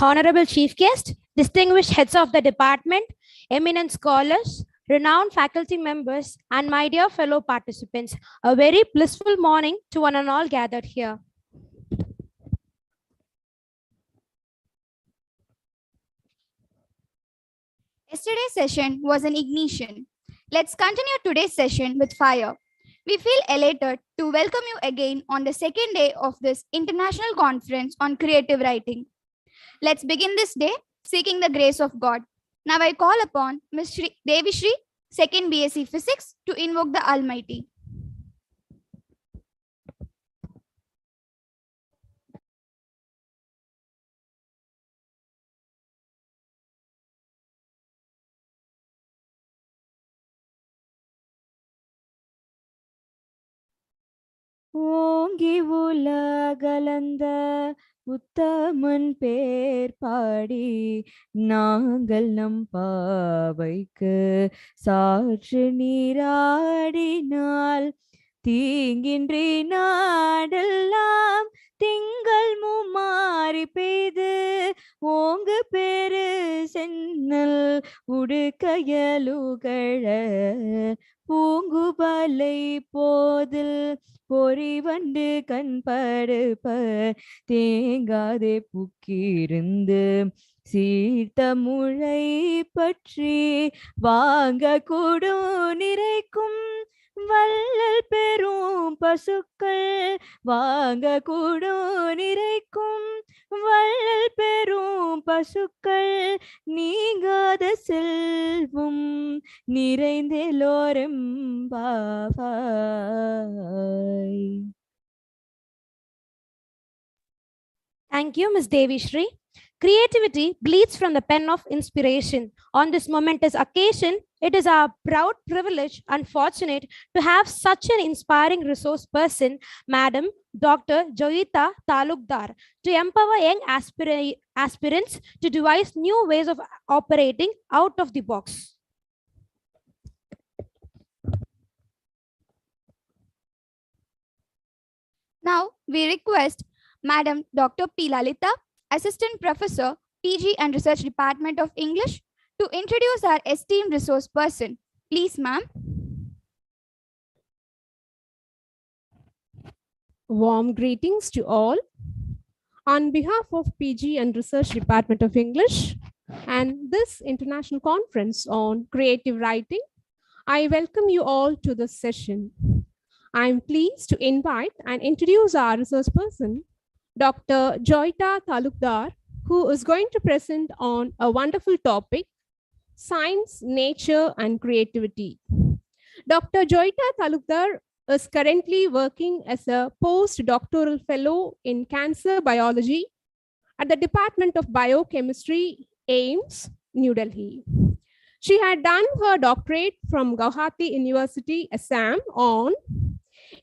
Honorable Chief Guest, distinguished heads of the department, eminent scholars, renowned faculty members, and my dear fellow participants, a very blissful morning to one and all gathered here. Yesterday's session was an ignition. Let's continue today's session with fire. We feel elated to welcome you again on the second day of this International Conference on Creative Writing. Let's begin this day seeking the grace of God. Now I call upon Ms. Devi Shri, 2nd BSc Physics, to invoke the Almighty. ஓங்கி உலகளந்த உத்தமன் பேர் பாடி நாங்கள் நம் பாவைக்கு சாற்று நீராடினால் தீங்கின்றி நாடெல்லாம் திங்கள் மும்மாறி பெய்து ஓங்கு பெரு சென்னல் உடுக்கையலுகழ பூங்குபலை போதில் பொறிவண்டு கண்படுப்ப தேங்காதே புக்கிருந்து சீர்த்த முளை பற்றி வாங்க கூடும் நிறைக்கும் வள்ளல் பெரும் பசுக்கள் வாங்க கூடும் நிறைக்கும் வள்ளல் பெரும் பசுக்கள் நீங்காத செல்வம் நிறைந்தெல்லோரெம்பாவாய். Thank you, Ms. Devi Shri. Creativity bleeds from the pen of inspiration. On this momentous occasion, it is our proud privilege and fortunate to have such an inspiring resource person, Madam Dr. Joyita Talukdar, to empower young aspirants to devise new ways of operating out of the box. Now we request Madam Dr. P. Lalita, Assistant Professor, PG and Research Department of English, to introduce our esteemed resource person. Please, ma'am. Warm greetings to all. On behalf of PG and Research Department of English and this international conference on creative writing, I welcome you all to this session. I am pleased to invite and introduce our resource person, Dr. Joyita Talukdar, who is going to present on a wonderful topic, science, nature, and creativity. Dr. Joyita Talukdar is currently working as a postdoctoral fellow in cancer biology at the Department of Biochemistry, AIIMS, New Delhi. She had done her doctorate from Guwahati University, Assam, on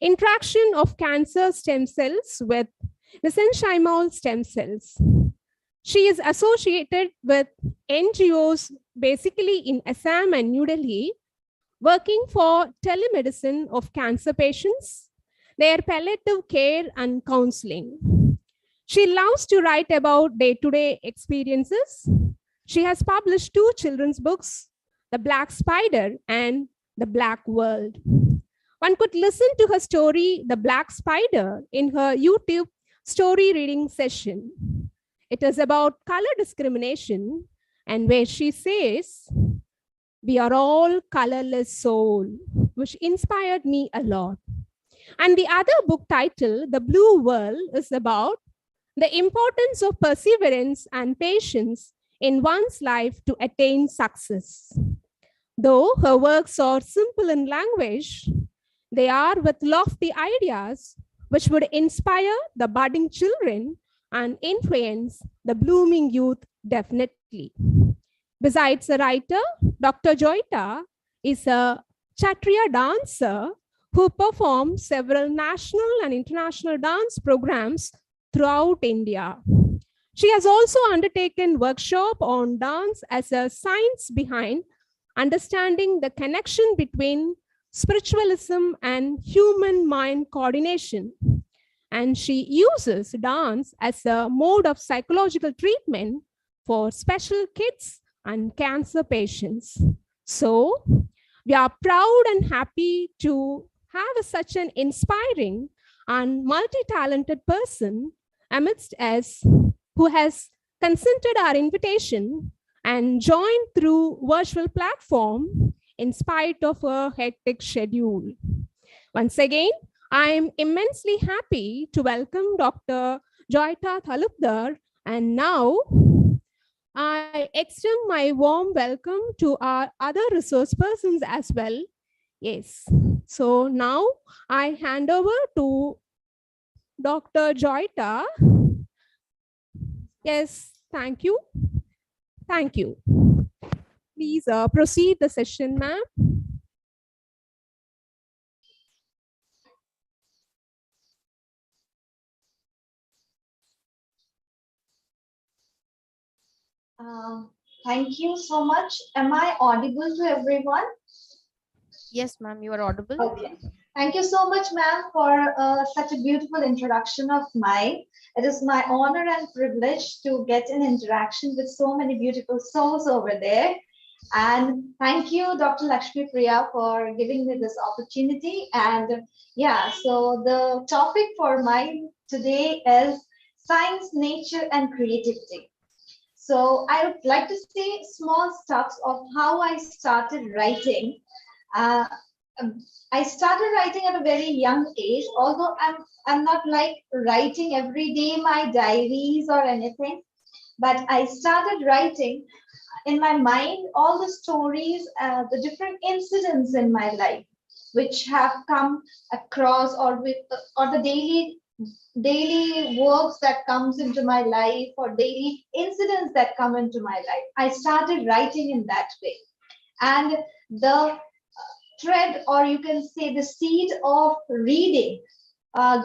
interaction of cancer stem cells with mesenchymal stem cells. She is associated with NGOs basically in Assam and New Delhi, working for telemedicine of cancer patients, their palliative care and counseling. She loves to write about day-to-day experiences. She has published 2 children's books, The Black Spider and The Black World. One could listen to her story, The Black Spider, in her YouTube story reading session. It is about color discrimination, and where she says, "We are all colorless soul," which inspired me a lot. And the other book title, The Blue World, is about the importance of perseverance and patience in one's life to attain success. Though her works are simple in language, they are with lofty ideas which would inspire the budding children and influence the blooming youth definitely. Besides a writer, Dr. Joyita is a Kshatriya dancer who performs several national and international dance programs throughout India. She has also undertaken workshop on dance as a science behind understanding the connection between spiritualism and human mind coordination. And she uses dance as a mode of psychological treatment for special kids and cancer patients. So we are proud and happy to have such an inspiring and multi-talented person amidst us who has consented our invitation and joined through virtual platform in spite of a hectic schedule. Once again, I am immensely happy to welcome Dr. Joyta Thalukdar, and now I extend my warm welcome to our other resource persons as well. Yes. So now I hand over to Dr. Joyta. Yes, thank you. Thank you. Please proceed the session, ma'am. Thank you so much. Am I audible to everyone? Yes, ma'am, you are audible. Okay. Thank you so much, ma'am, for such a beautiful introduction of mine. It is my honor and privilege to get an interaction with so many beautiful souls over there. And thank you, Dr. Lakshmi Priya, for giving me this opportunity. And yeah, so the topic for mine today is science, nature, and creativity. So I would like to say small stuffs of how I started writing. Uh, I started writing at a very young age, although I'm not like writing every day my diaries or anything, but I started writing in my mind all the stories, the different incidents in my life, which have come across or the daily works that comes into my life or daily incidents that come into my life. I started writing in that way, and the thread, or you can say the seed of reading,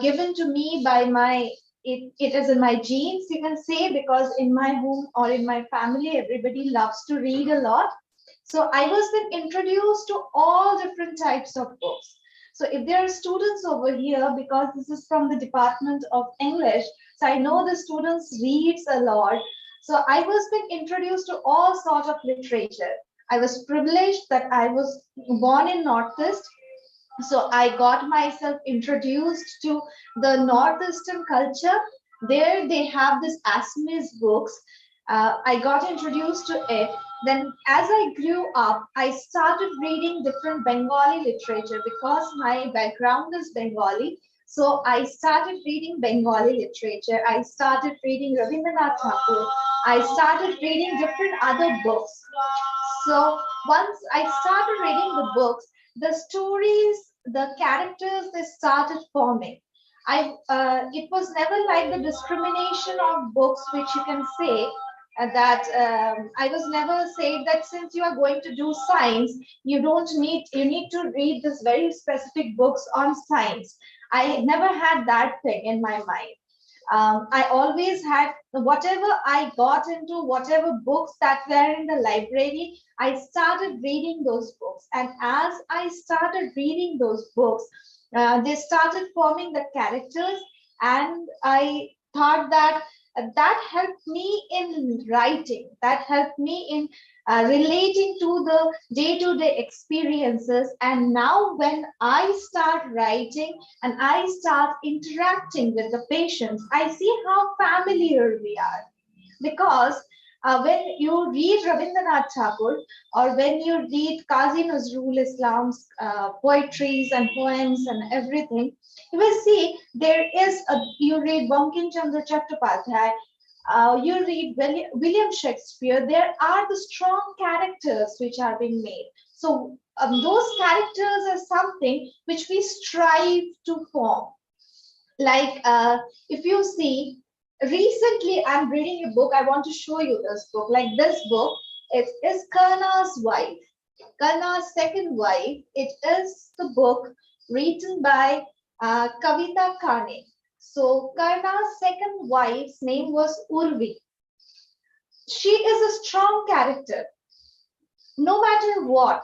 given to me by it is in my genes, you can say, because in my home or in my family everybody loves to read a lot. So I was then introduced to all different types of books. So if there are students over here, because this is from the Department of English, so I know the students reads a lot. So I was being introduced to all sort of literature. I was privileged that I was born in Northeast. So I got myself introduced to the Northeastern culture. There they have this Assamese books. I got introduced to it. Then as I grew up, I started reading different Bengali literature because my background is Bengali. So I started reading Bengali literature. I started reading Rabindranath Tagore. I started reading different other books. So once I started reading the books, the stories, the characters, they started forming. It was never like the discrimination of books, which you can say that I was never said that since you are going to do science, you need to read this very specific books on science. I never had that thing in my mind. I always had whatever I got into, whatever books that were in the library, I started reading those books. And as I started reading those books, they started forming the characters. And I thought that that helped me in writing, that helped me in relating to the day-to-day experiences. And now when I start writing and I start interacting with the patients, I see how familiar we are. Because when you read Rabindranath Tagore or when you read Qazi Nazrul Islam's poetries and poems and everything, you will see you read Bankim Chandra Chattopadhyay, you read William Shakespeare, there are the strong characters which are being made. So those characters are something which we strive to form. Like if you see, recently I'm reading a book, I want to show you this book. Like this book, it is Karna's wife, Karna's second wife. It is the book written by Kavita Kane. So Karna's second wife's name was Urvi. She is a strong character. No matter what,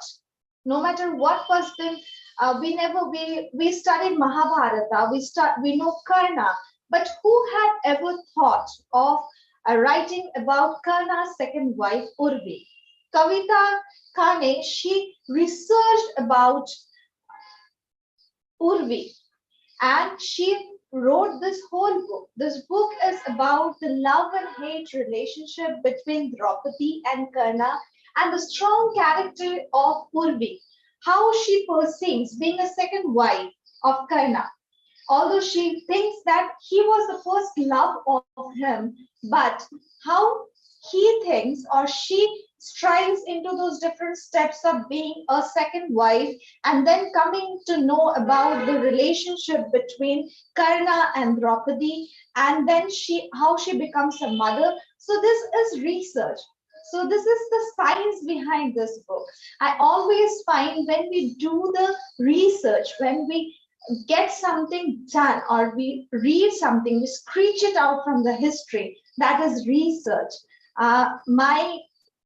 no matter what was been, we studied Mahabharata, we know Karna, but who had ever thought of writing about Karna's second wife, Urvi. Kavita Kane, she researched about Urvi and she wrote this whole book. This book is about the love and hate relationship between Draupadi and Karna and the strong character of Urvi, how she perceives being a second wife of Karna. Although she thinks that he was the first love of him, but how he thinks or she strives into those different steps of being a second wife and then coming to know about the relationship between Karna and Draupadi, and then how she becomes a mother. So this is research. So this is the science behind this book. I always find when we do the research, when we get something done or we read something, we screech it out from the history, that is research.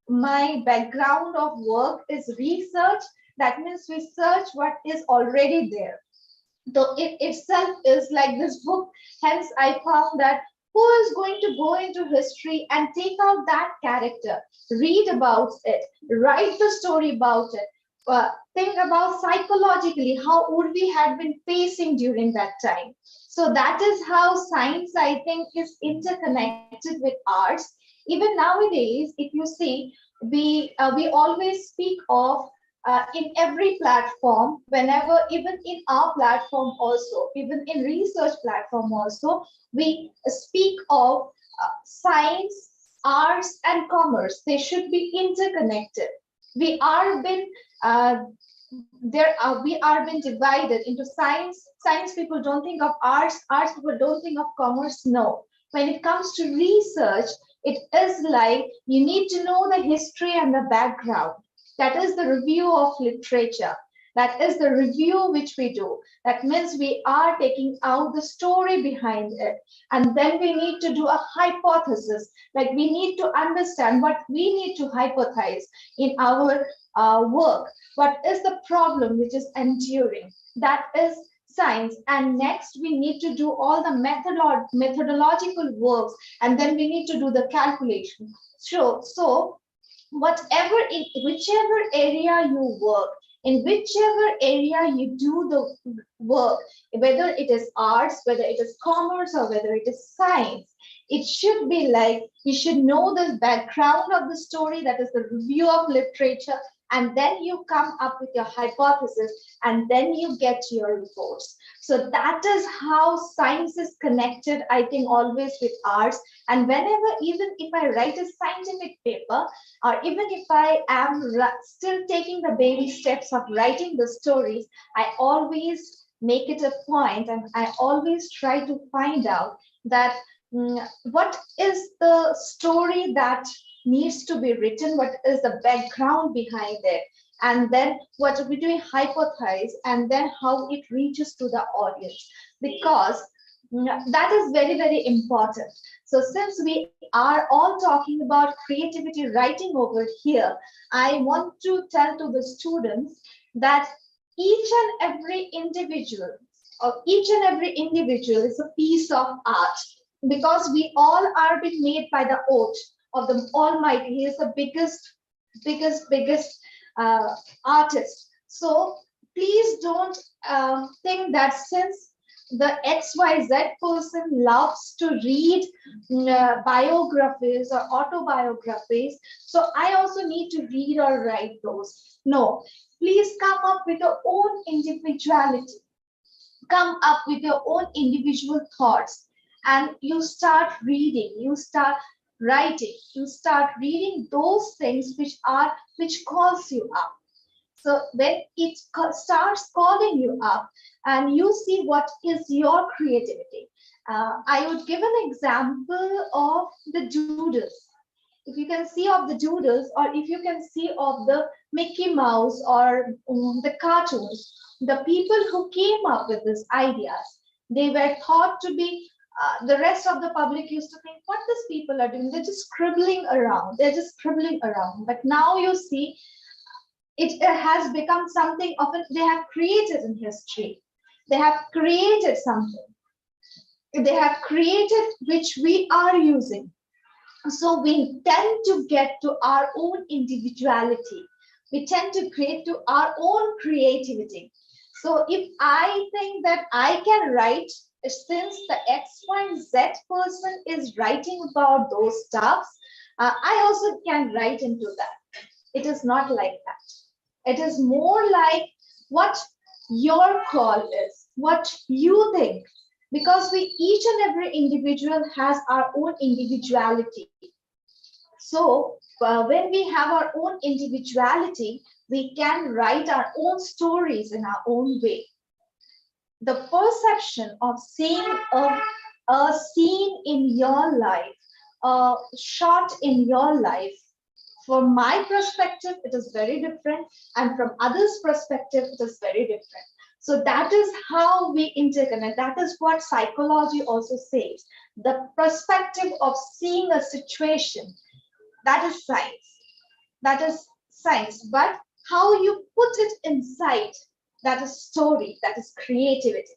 My background of work is research. That means we search what is already there. So it itself is like this book. Hence I found that who is going to go into history and take out that character, read about it, write the story about it, think about psychologically how Urvi had been facing during that time. So that is how science, I think, is interconnected with arts. Even nowadays, if you see, we always speak of in every platform, whenever, even in our platform also, even in research platform also, we speak of science, arts, and commerce. They should be interconnected. We are been we are being divided into science. Science people don't think of arts. Arts people don't think of commerce. No. When it comes to research, it is like you need to know the history and the background. That is the review of literature. That is the review which we do. That means we are taking out the story behind it. And then we need to do a hypothesis. Like we need to understand what we need to hypothesize in our work. What is the problem which is enduring? That is science. And next we need to do all the methodological works. And then we need to do the calculation. So whatever, in whichever area you work, in whichever area you do the work, whether it is arts, whether it is commerce, or whether it is science, it should be like you should know the background of the story, that is the review of literature, and then you come up with your hypothesis, and then you get your reports. So that is how science is connected, I think, always with arts. And whenever, even if I write a scientific paper, or even if I am still taking the baby steps of writing the stories, I always make it a point and I always try to find out that what is the story that needs to be written, what is the background behind it, and then what we do hypothesize, and then how it reaches to the audience, because that is very, very important. So since we are all talking about creativity writing over here, I want to tell to the students that each and every individual, is a piece of art, because we all are being made by the oath of the Almighty. He is the biggest artist. So please don't think that since the XYZ person loves to read biographies or autobiographies, so I also need to read or write those. No, please come up with your own individuality. Come up with your own individual thoughts, and you start reading, you start writing, you start reading those things which calls you up. So when it starts calling you up and you see what is your creativity. I would give an example of the doodles. If you can see of the doodles, or if you can see of the Mickey Mouse or the cartoons, the people who came up with these ideas, they were thought to be, the rest of the public used to think, what these people are doing? They're just scribbling around. They're just scribbling around. But now you see, it has become something of it. They have created in history. They have created something. They have created which we are using. So we tend to get to our own individuality. We tend to create to our own creativity. So if I think that I can write, since the X, Y, and Z person is writing about those stuffs, I also can write into that. It is not like that. It is more like what your call is, what you think, because we each and every individual has our own individuality. So when we have our own individuality, we can write our own stories in our own way. The perception of seeing a scene in your life, a shot in your life, from my perspective, it is very different, and from others' perspective, it is very different. So that is how we interconnect. That is what psychology also says. The perspective of seeing a situation, that is science. That is science. But how you put it inside, that is story, that is creativity.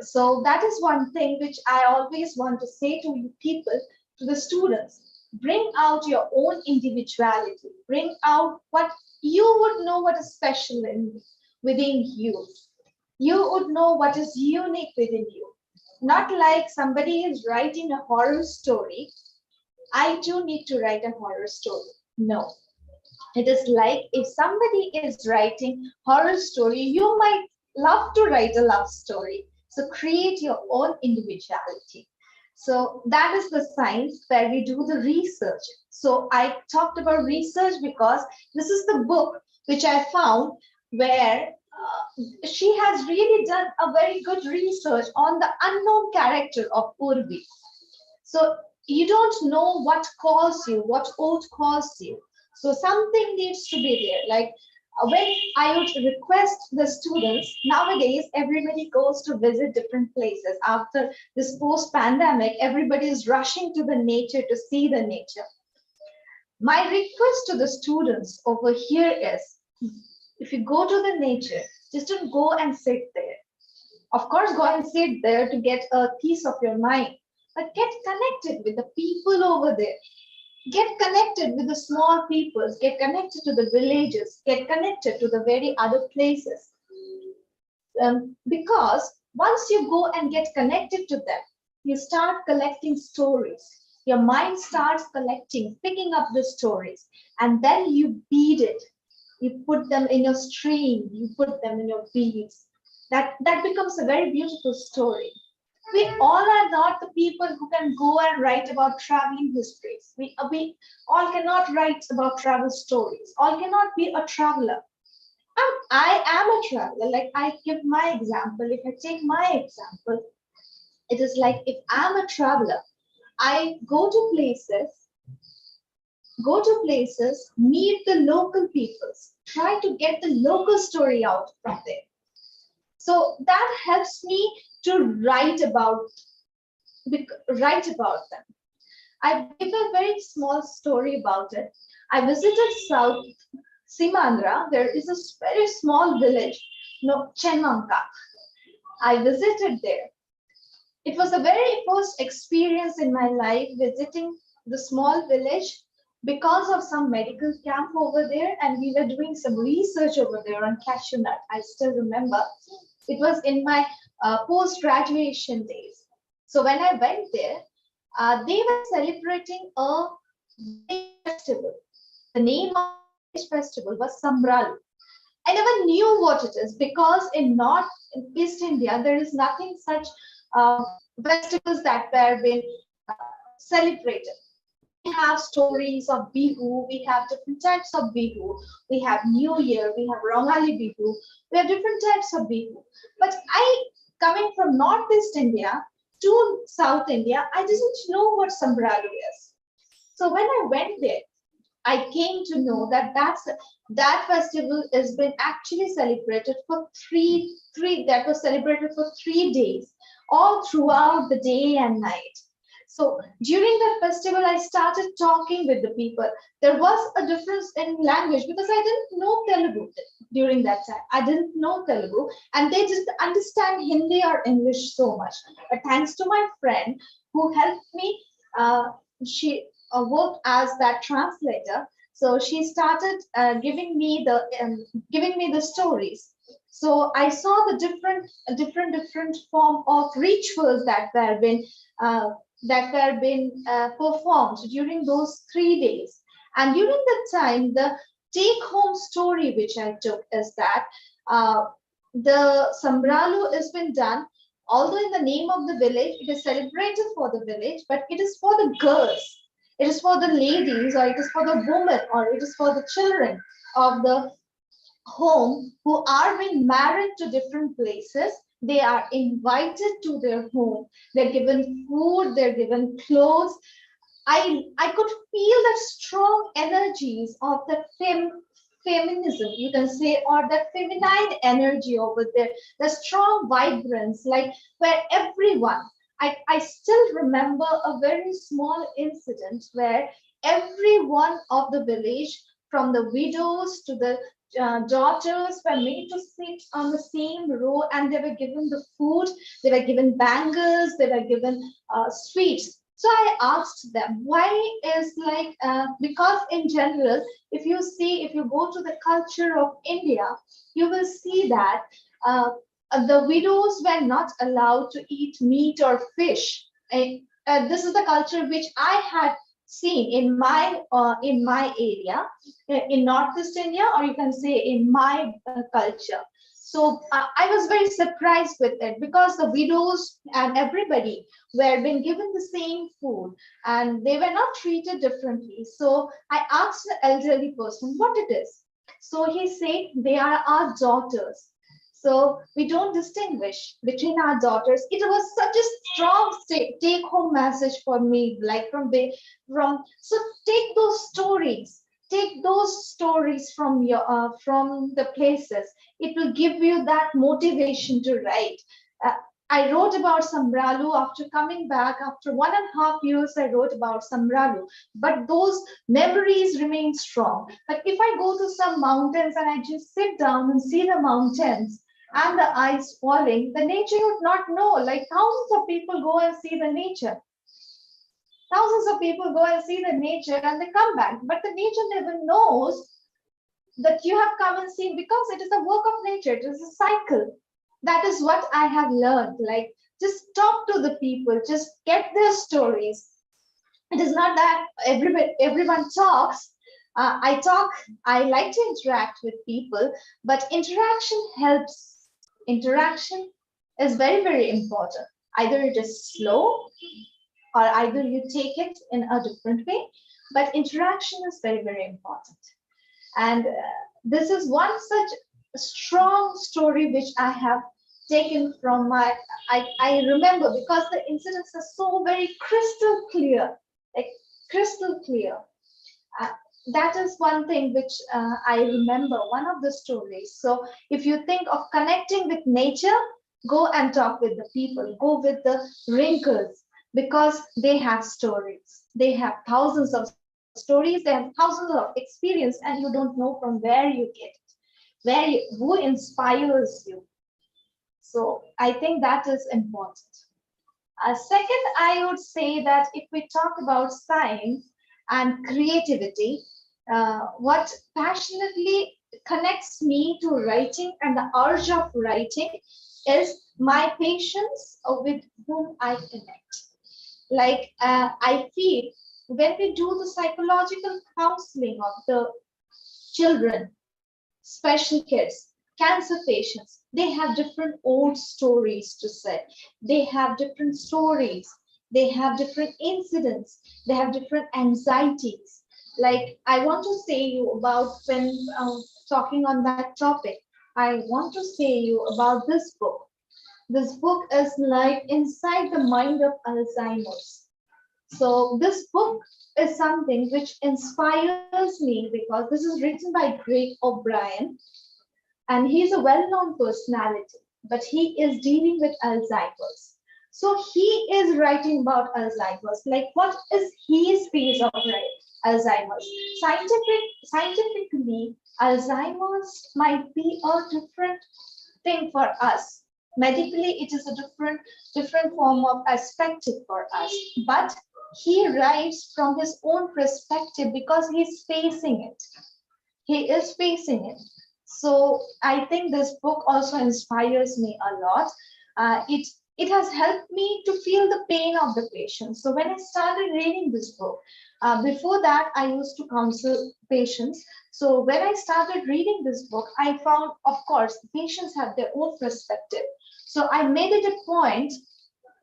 So that is one thing which I always want to say to you people, to the students. Bring out your own individuality. Bring out what you would know what is special within you. You would know what is unique within you. Not like somebody is writing a horror story, I too need to write a horror story. No. It is like if somebody is writing horror story, you might love to write a love story. So create your own individuality. So that is the science where we do the research. So I talked about research because this is the book which I found where she has really done a very good research on the unknown character of Urvi. So you don't know what calls you, what oath calls you. So something needs to be there. Like when I would request the students, nowadays everybody goes to visit different places. After this post-pandemic, everybody is rushing to the nature to see the nature. My request to the students over here is, if you go to the nature, just don't go and sit there. Of course, go and sit there to get a piece of your mind, but get connected with the people over there. Get connected with the small peoples, get connected to the villages, get connected to the very other places. Because once you go and get connected to them, you start collecting stories. Your mind starts collecting, picking up the stories, and then you bead it. You put them in your stream, you put them in your beads. That becomes a very beautiful story. We all are not the people who can go and write about traveling histories. We all cannot write about travel stories. All cannot be a traveler. I am a traveler. Like I give my example. If I take my example, it is like if I'm a traveler, I go to places, meet the local peoples, try to get the local story out from there. So that helps me to write about them. I give a very small story about it. I visited South Simandra. There is a very small village, no, Chenmanka. I visited there. It was the very first experience in my life visiting the small village because of some medical camp over there, and we were doing some research over there on cashew nut. I still remember. It was in my post-graduation days. So when I went there, they were celebrating a festival. The name of the festival was Sambralu. I never knew what it is because in East India, there is nothing such festivals that were being celebrated. We have stories of Bihu, we have different types of Bihu, we have New Year, we have Rongali Bihu, we have different types of Bihu. But coming from Northeast India to South India, I didn't know what Sambralu is. So when I went there, I came to know that that festival has been actually celebrated for that was celebrated for 3 days, all throughout the day and night. So during that festival, I started talking with the people. There was a difference in language because I didn't know Telugu during that time. I didn't know Telugu, and they didn't understand Hindi or English so much. But thanks to my friend who helped me she worked as that translator. So she started giving me the stories. So I saw the different form of rituals that were being performed during those 3 days. And during that time, the take-home story which I took is that the Sambralu has been done, although in the name of the village, it is celebrated for the village, but it is for the girls, it is for the ladies, or it is for the women, or it is for the children of the home who are being married to different places. They are invited to their home. They're given food, they're given clothes. I could feel the strong energies of the feminism, you can say, or that feminine energy over there, the strong vibrance, like where everyone, I still remember a very small incident where every one of the village, from the widows to the daughters, were made to sit on the same row, and they were given the food, they were given bangles, they were given sweets. So I asked them, why is like, because in general, if you go to the culture of India, you will see that the widows were not allowed to eat meat or fish. This is the culture which I had seen in my area, in Northeast India, or you can say in my culture. So I was very surprised with it, because the widows and everybody were being given the same food and they were not treated differently. So I asked the elderly person what it is. So he said, they are our daughters. So we don't distinguish between our daughters. It was such a strong take-home message for me, like so take those stories from from the places. It will give you that motivation to write. Uh, I wrote about Sambralu after coming back after 1.5 years. I wrote about Sambralu, but those memories remain strong. But if I go to some mountains and I just sit down and see the mountains and the ice falling, the nature would not know. Like thousands of people go and see the nature. Thousands of people go and see the nature and they come back, but the nature never knows that you have come and seen, because it is a work of nature. It is a cycle. That is what I have learned. Like, just talk to the people, just get their stories. It is not that everyone talks. I talk, I like to interact with people, but interaction helps. Interaction is very, very important. Either it is slow, or either you take it in a different way, but interaction is very, very important. And this is one such strong story which I have taken from I remember, because the incidents are so very crystal clear, like crystal clear. Uh, that is one thing which I remember, one of the stories. So if you think of connecting with nature, go and talk with the people, go with the wrinkles, because they have stories. They have thousands of stories, they have thousands of experience, and you don't know from where you get it, who inspires you. So I think that is important. Second, I would say that if we talk about science and creativity, what passionately connects me to writing and the urge of writing is my patients with whom I connect. Like, I feel when we do the psychological counseling of the children, special kids, cancer patients, they have different old stories to say. They have different stories. They have different incidents. They have different anxieties. Like, I want to say you about, when talking on that topic, I want to say you about this book. This book is like Inside the Mind of Alzheimer's. So this book is something which inspires me, because this is written by Greg O'Brien, and he's a well-known personality, but he is dealing with Alzheimer's. So he is writing about Alzheimer's, like what is his phase of Alzheimer's. Scientifically, Alzheimer's might be a different thing for us. Medically, it is a different form of perspective for us. But he writes from his own perspective because he's facing it. He is facing it. So I think this book also inspires me a lot. It has helped me to feel the pain of the patient. So when I started reading this book, before that I used to counsel patients. So when I started reading this book, I found, of course, the patients have their own perspective. So I made it a point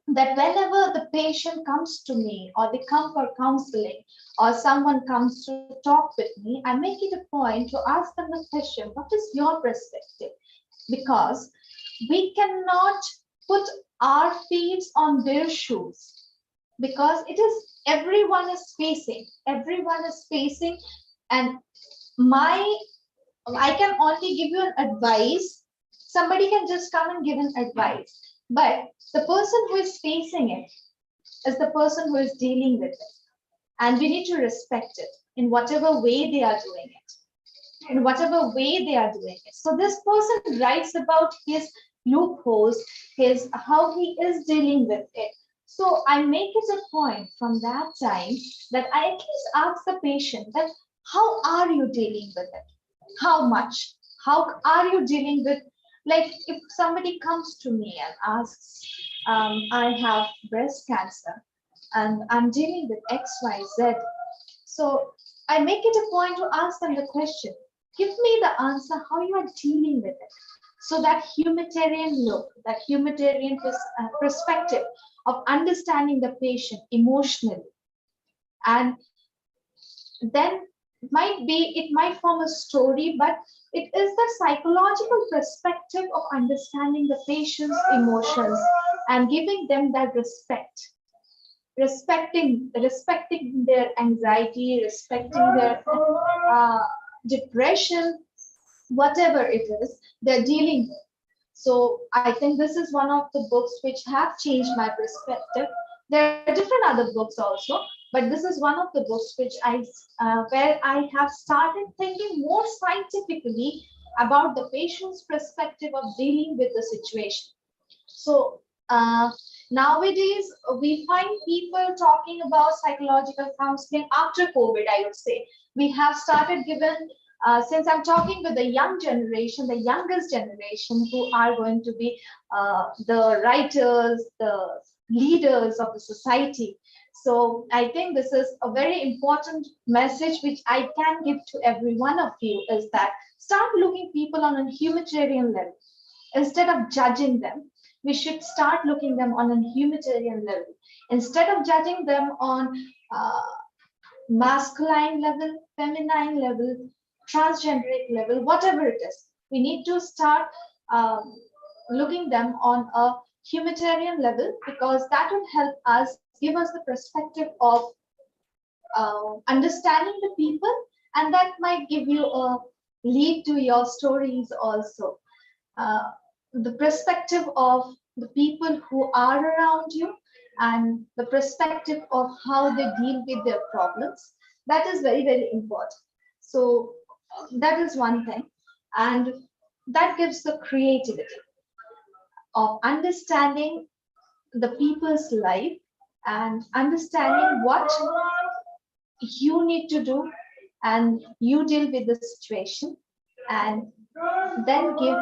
that whenever the patient comes to me or they come for counseling or someone comes to talk with me, I make it a point to ask them the question, what is your perspective? Because we cannot put our feet on their shoes, because it is everyone is facing, and my I can only give you an advice. Somebody can just come and give an advice, but the person who is facing it is the person who is dealing with it. And we need to respect it in whatever way they are doing it. In whatever way they are doing it. So this person writes about his loopholes, his how he is dealing with it. So I make it a point from that time that I at least ask the patient that how are you dealing with it? How much? How are you dealing with, like, if somebody comes to me and asks, I have breast cancer and I'm dealing with XYZ. So I make it a point to ask them the question, give me the answer how you are dealing with it. So that humanitarian look, that humanitarian perspective of understanding the patient emotionally. And then it might form a story, but it is the psychological perspective of understanding the patient's emotions and giving them that respect, respecting their anxiety, respecting their depression, whatever it is they're dealing with. So I think this is one of the books which have changed my perspective. There are different other books also, but this is one of the books which where I have started thinking more scientifically about the patient's perspective of dealing with the situation. So nowadays we find people talking about psychological counseling after COVID, I would say. We have started given, since I'm talking with the young generation, the youngest generation, who are going to be the writers, the leaders of the society. So I think this is a very important message which I can give to every one of you, is that start looking people on a humanitarian level. Instead of judging them, we should start looking them on a humanitarian level. Instead of judging them on masculine level, feminine level, transgenderic level, whatever it is, we need to start looking them on a humanitarian level, because that will help us, give us the perspective of understanding the people, and that might give you a lead to your stories also. The perspective of the people who are around you and the perspective of how they deal with their problems, that is very, very important. So that is one thing, and that gives the creativity of understanding the people's life and understanding what you need to do, and you deal with the situation and then give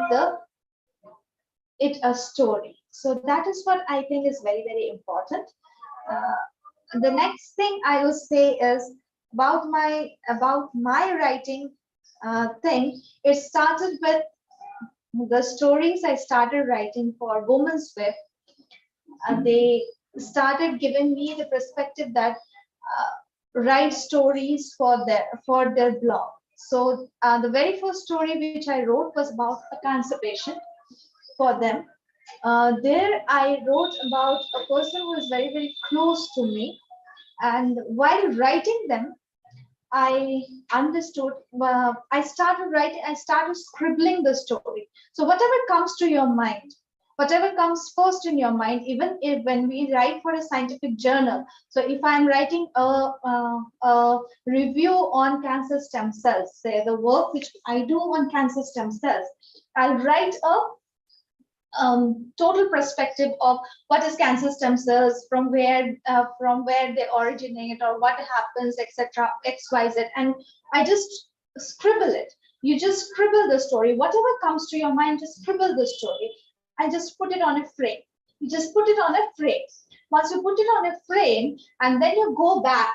it a story. So that is what I think is very, very important. The next thing I will say is about my writing thing. It started with the stories I started writing for Women's Web. They started giving me the perspective that write stories for their blog. So the very first story which I wrote was about a cancer patient for them. There I wrote about a person who is very, very close to me. And while writing them, I understood, I started scribbling the story. So whatever comes to your mind, whatever comes first in your mind, even if when we write for a scientific journal. So if I'm writing a review on cancer stem cells, say the work which I do on cancer stem cells, I'll write total perspective of what is cancer stem cells, from where they originate, or what happens, etc. XYZ, and I just scribble it. You just scribble the story, whatever comes to your mind, just scribble the story and just put it on a frame. You just put it on a frame. Once you put it on a frame, and then you go back,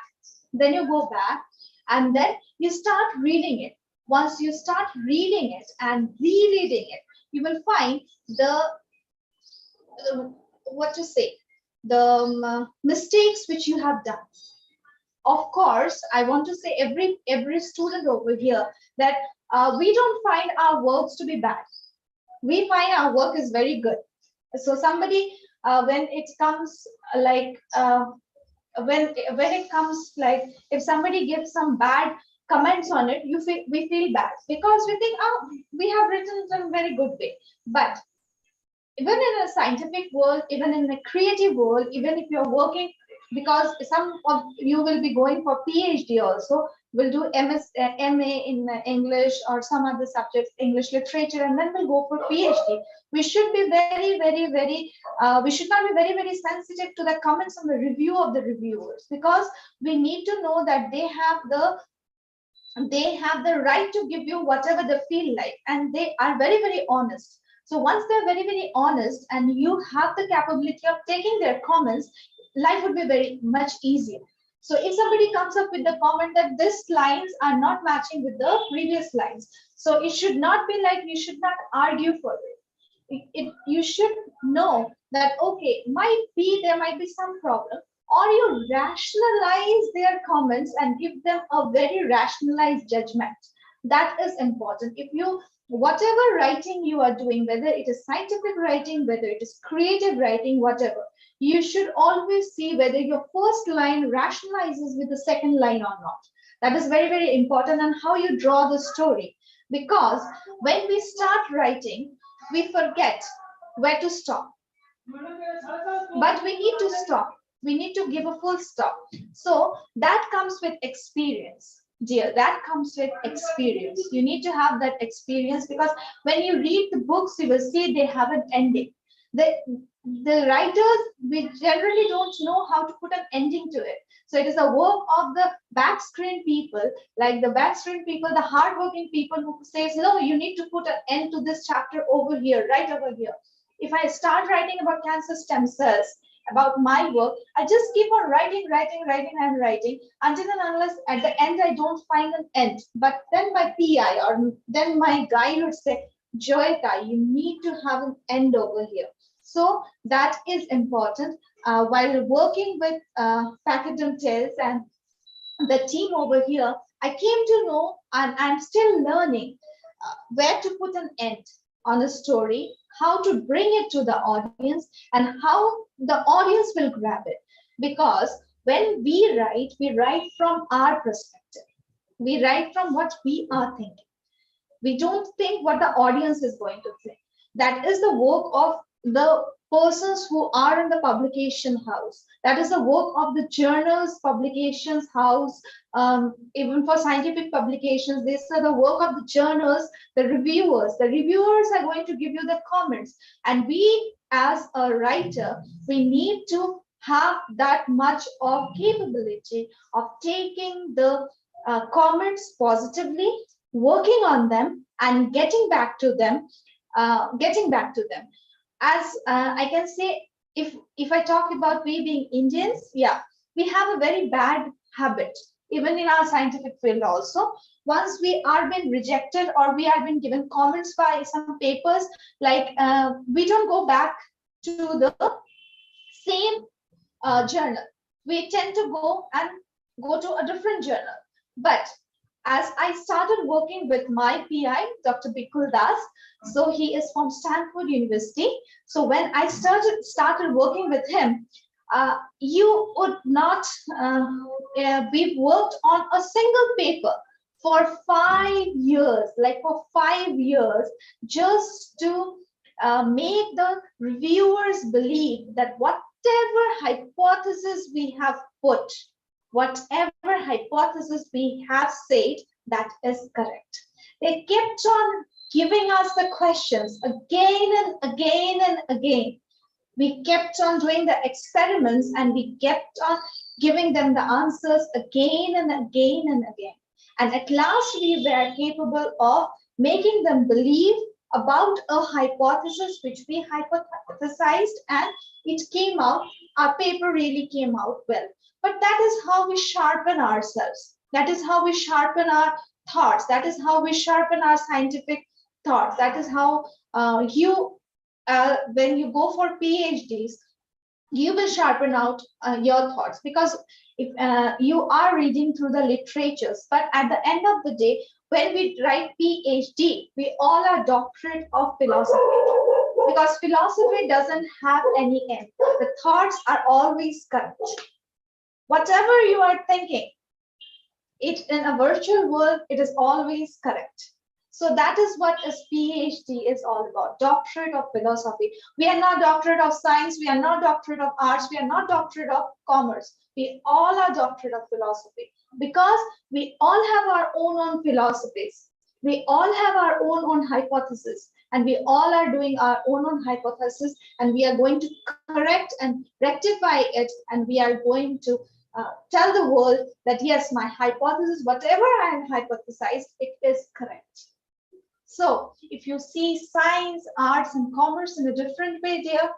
and then you start reading it. Once you start reading it and rereading it, you will find the mistakes which you have done. Of course, I want to say every student over here that we don't find our works to be bad. We find our work is very good. So somebody, when it comes like when it comes like, if somebody gives some bad comments on it, we feel bad, because we think, oh, we have written in a very good way. But even in a scientific world, even in a creative world, even if you're working, because some of you will be going for PhD also, will do MA in English or some other subjects, English literature, and then we'll go for PhD. We should be we should not be very sensitive to the comments on the review of the reviewers, because we need to know that they have the right to give you whatever they feel like, and they are very honest. So once they're very honest, and you have the capability of taking their comments, life would be very much easier. So if somebody comes up with the comment that these lines are not matching with the previous lines, so it should not be like, you should not argue for it. You should know that, okay, might be there might be some problem, or you rationalize their comments and give them a very rationalized judgment. That is important. If you, whatever writing you are doing, whether it is scientific writing, whether it is creative writing, whatever, you should always see whether your first line rationalizes with the second line or not. That is very important, and how you draw the story. Because when we start writing, we forget where to stop. But we need to stop. We need to give a full stop. So that comes with experience, dear. That comes with experience. You need to have that experience, because when you read the books, you will see they have an ending. The writers, we generally don't know how to put an ending to it. So it is a work of the backscreen people, like the backscreen people, the hardworking people who says, no, you need to put an end to this chapter over here, right over here. If I start writing about cancer stem cells, about my work, I just keep on writing until and unless at the end I don't find an end. But then my PI or then my guide would say, Joyita, you need to have an end over here. So that is important. While working with Pachyderm Tales and the team over here, I came to know, and I'm still learning where to put an end on a story, how to bring it to the audience, and how the audience will grab it. Because when we write from our perspective. We write from what we are thinking. We don't think what the audience is going to think. That is the work of the persons who are in the publication house. That is the work of the journals, publications house. Even for scientific publications, this is the work of the journals, the reviewers. The reviewers are going to give you the comments. And we, as a writer, we need to have that much of capability of taking the comments positively, working on them, and getting back to them. As I can say, if I talk about we being Indians, yeah, we have a very bad habit, even in our scientific field also. Once we are being rejected or we are being given comments by some papers, like we don't go back to the same journal. We tend to go to a different journal. But as I started working with my PI, Dr. Bikul Das, so he is from Stanford University. So when I started working with him, you would not, we've worked on a single paper for 5 years, just to make the reviewers believe that whatever hypothesis we have put, whatever hypothesis we have said, that is correct. They kept on giving us the questions again and again and again. We kept on doing the experiments and we kept on giving them the answers again and again and again. And at last, we were capable of making them believe about a hypothesis which we hypothesized, and it came out, our paper really came out well. But that is how we sharpen ourselves. That is how we sharpen our thoughts. That is how we sharpen our scientific thoughts. That is how when you go for PhDs, you will sharpen out your thoughts, because if you are reading through the literatures, but at the end of the day, when we write PhD, we all are doctorate of philosophy, because philosophy doesn't have any end. The thoughts are always correct. Whatever you are thinking, it in a virtual world, it is always correct. So that is what a PhD is all about, doctorate of philosophy. We are not doctorate of science, we are not doctorate of arts, we are not doctorate of commerce. We all are doctorate of philosophy, because we all have our own philosophies. We all have our own hypothesis, and we all are doing our own hypothesis, and we are going to correct and rectify it, and we are going to tell the world that yes, my hypothesis, whatever I am hypothesized, it is correct. So if you see science, arts, and commerce in a different way, dear,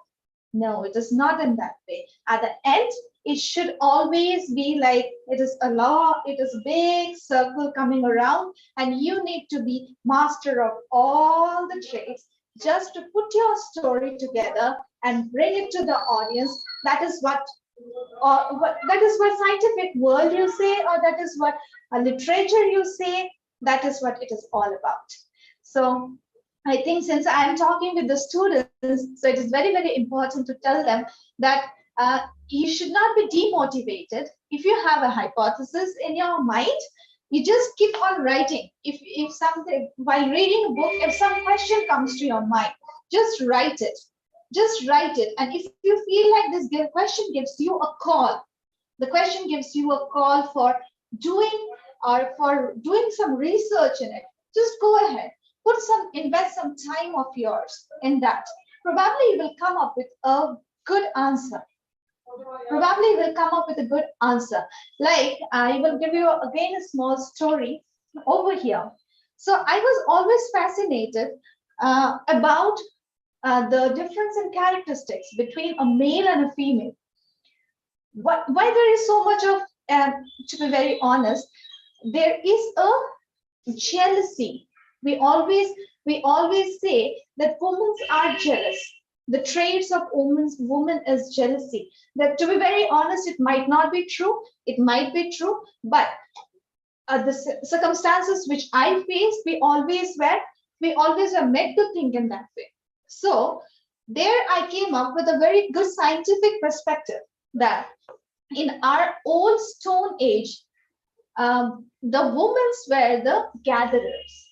no, it is not in that way. At the end, it should always be like it is a law, it is a big circle coming around, and you need to be master of all the trades just to put your story together and bring it to the audience. That is what scientific world you say, or that is what literature you say. That is what it is all about. So I think since I am talking with the students, so it is very, very important to tell them that you should not be demotivated. If you have a hypothesis in your mind, you just keep on writing. If something, while reading a book, if some question comes to your mind, just write it. Just write it. And if you feel like this question gives you a call, the question gives you a call for doing some research in it, just go ahead. Invest some time of yours in that. Probably you will come up with a good answer. Like, I will give you again a small story over here. So I was always fascinated about the difference in characteristics between a male and a female. Why there is so much of, to be very honest, there is a jealousy. We always say that women are jealous. The traits of woman is jealousy. That, to be very honest, it might not be true. It might be true, but the circumstances which I faced, we always were made to think in that way. So there I came up with a very good scientific perspective that in our old Stone Age, the women were the gatherers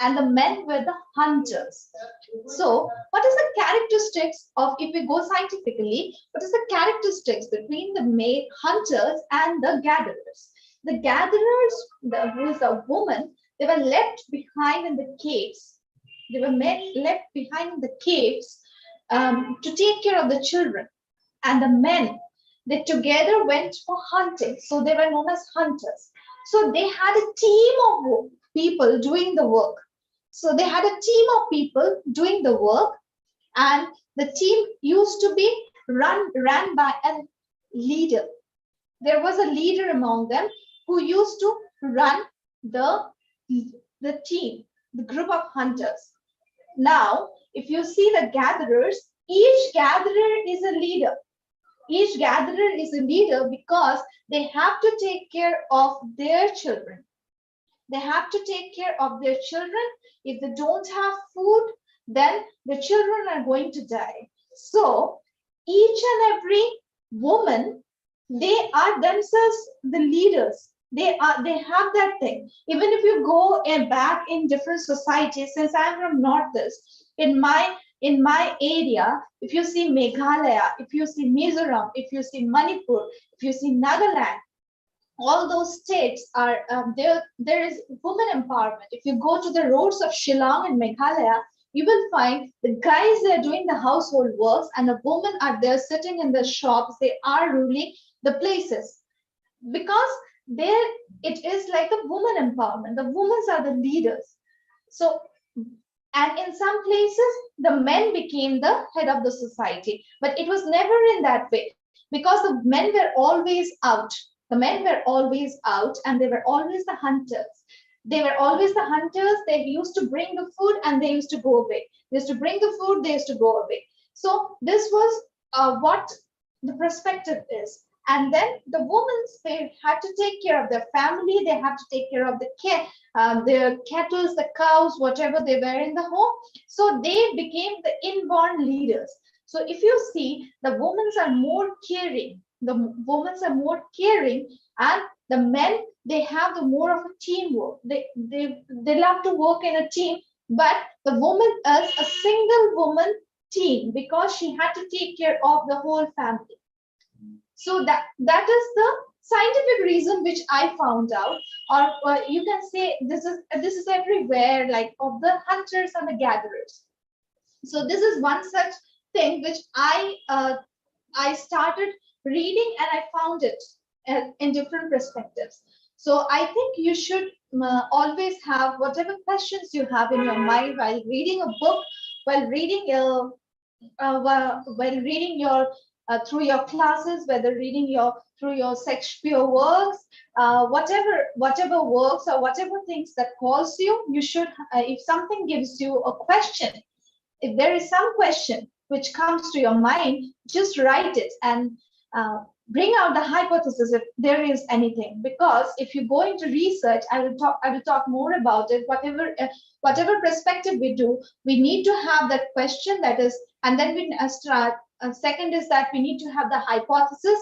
and the men were the hunters. So what is the characteristics of, if we go scientifically, what is the characteristics between the male hunters and the gatherers? The gatherers, who is a woman, they were left behind in the caves. They were left behind in the caves to take care of the children. And the men, they together went for hunting. So they were known as hunters. So they had a team of people doing the work. So they had a team of people doing the work, and the team used to be ran by a leader. There was a leader among them who used to run the team, the group of hunters. Now, if you see the gatherers, each gatherer is a leader. Each gatherer is a leader because they have to take care of their children. They have to take care of their children. If they don't have food, then the children are going to die. So each and every woman, they are themselves the leaders. They have that thing. Even if you go back in different societies, since I'm from Northeast, in my area, if you see Meghalaya, if you see Mizoram, if you see Manipur, if you see Nagaland, all those states are there is women empowerment. If you go to the roads of Shillong and Meghalaya, you will find the guys, they're doing the household works, and the women are there sitting in the shops. They are ruling the places because there it is like a woman empowerment. The women are the leaders. So, and in some places, the men became the head of the society, but it was never in that way because the men were always out. The men were always out, and they were always the hunters. They were always the hunters. They used to bring the food and they used to go away. They used to bring the food, they used to go away. So this was what the perspective is. And then the women, they had to take care of their family. They had to take care of the cattle, the cows, whatever they were in the home. So they became the inborn leaders. So if you see, the women are more caring. The women are more caring, and the men, they have the more of a teamwork. They love to work in a team, but the woman is a single woman team because she had to take care of the whole family. So that is the scientific reason which I found out, or you can say this is everywhere, like of the hunters and the gatherers. So this is one such thing which I started reading, and I found it in different perspectives. So I think you should always have whatever questions you have in your mind while reading a book, while reading while reading your through your classes, whether reading your through your Shakespeare works, whatever works or whatever things that calls you, you should if something gives you a question, if there is some question which comes to your mind, just write it and bring out the hypothesis if there is anything. Because if you go into research, I will talk more about it. Whatever perspective we do, we need to have that question, that is, and then we start. Second is that we need to have the hypothesis,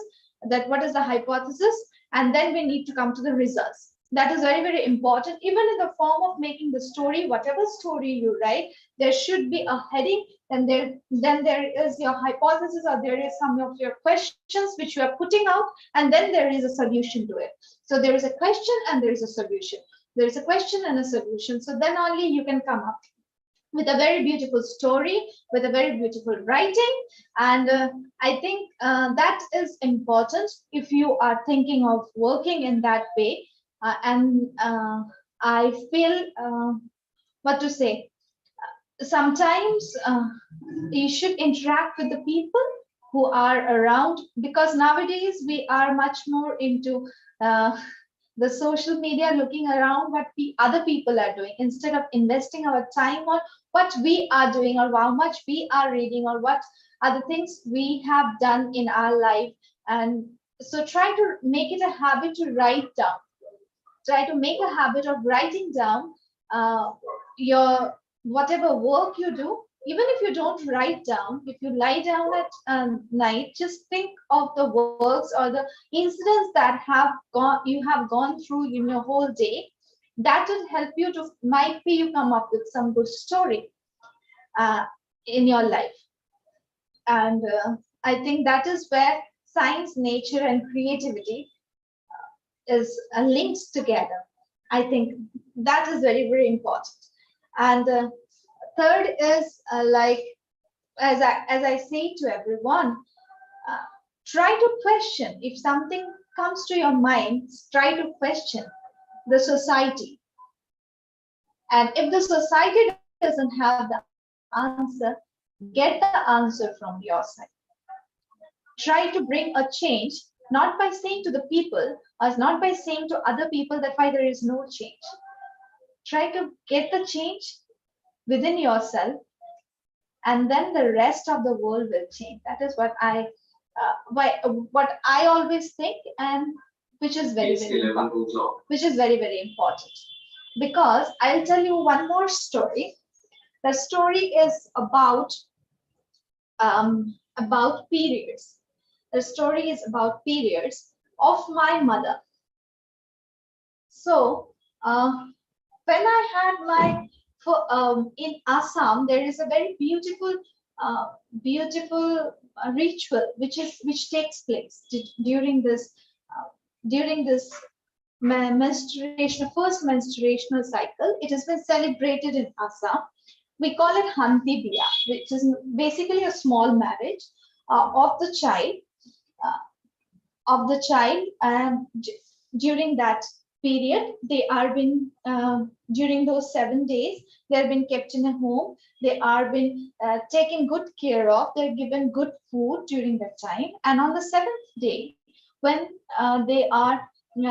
that what is the hypothesis, and then we need to come to the results. That is very, very important. Even in the form of making the story, whatever story you write, there should be a heading, and then there is your hypothesis, or there is some of your questions which you are putting out, and then there is a solution to it. So there is a question and there is a solution. There is a question and a solution. So then only you can come up with a very beautiful story, with a very beautiful writing. And I think that is important if you are thinking of working in that way. And I feel, what to say, sometimes you should interact with the people who are around, because nowadays we are much more into the social media, looking around what other people are doing, instead of investing our time on what we are doing, or how much we are reading, or what are the things we have done in our life. And so try to make it a habit to write down. Try to make a habit of writing down your whatever work you do. Even if you don't write down, if you lie down at night, just think of the works or the incidents that you have gone through in your whole day. That will help you to, might be you come up with some good story in your life. And I think that is where science, nature, and creativity is linked together. I think that is very, very important. And third is like, as I say to everyone, try to question. If something comes to your mind, try to question the society. And if the society doesn't have the answer, get the answer from your side. Try to bring a change, not by saying to the people, or not by saying to other people that why there is no change. Try to get the change within yourself, and then the rest of the world will change. That is what I always think, and which is very, very important. Which is very, very important. Because I'll tell you one more story. The story is about periods. The story is about periods of my mother. So when I had my in Assam, there is a very beautiful ritual which takes place during this during this first menstruational cycle, it has been celebrated in Assam. We call it Hanti Biya, which is basically a small marriage of the child, and during that period, they are been during those 7 days, they have been kept in a home. They are been taken good care of. They're given good food during that time, and on the 7th day, when they are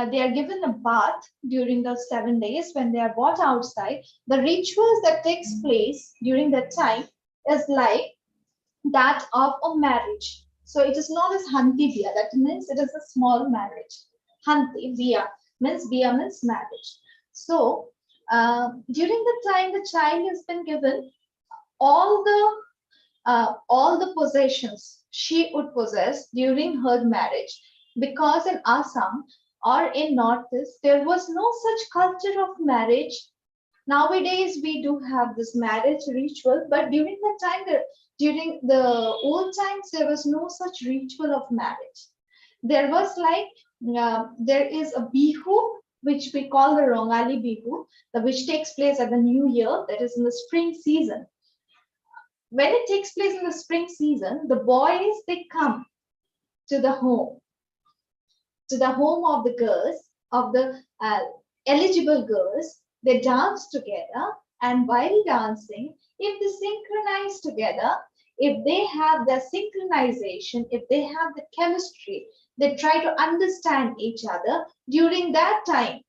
given a bath during the 7 days, when they are brought outside, the rituals that takes place during that time is like that of a marriage. So it is known as Hanti Biya. That means it is a small marriage. Hanti Biya means marriage. So during the time, the child has been given all the possessions she would possess during her marriage, because in Assam or in Northeast there was no such culture of marriage. Nowadays we do have this marriage ritual, but during the time, during the old times, there was no such ritual of marriage. There was like there is a bihu, which we call the Rongali Bihu, which takes place at the New Year, that is in the spring season. When it takes place in the spring season, the boys, they come to the home of the girls, of the eligible girls. They dance together, and while dancing, if they synchronize together, if they have the synchronization, if they have the chemistry, they try to understand each other during that time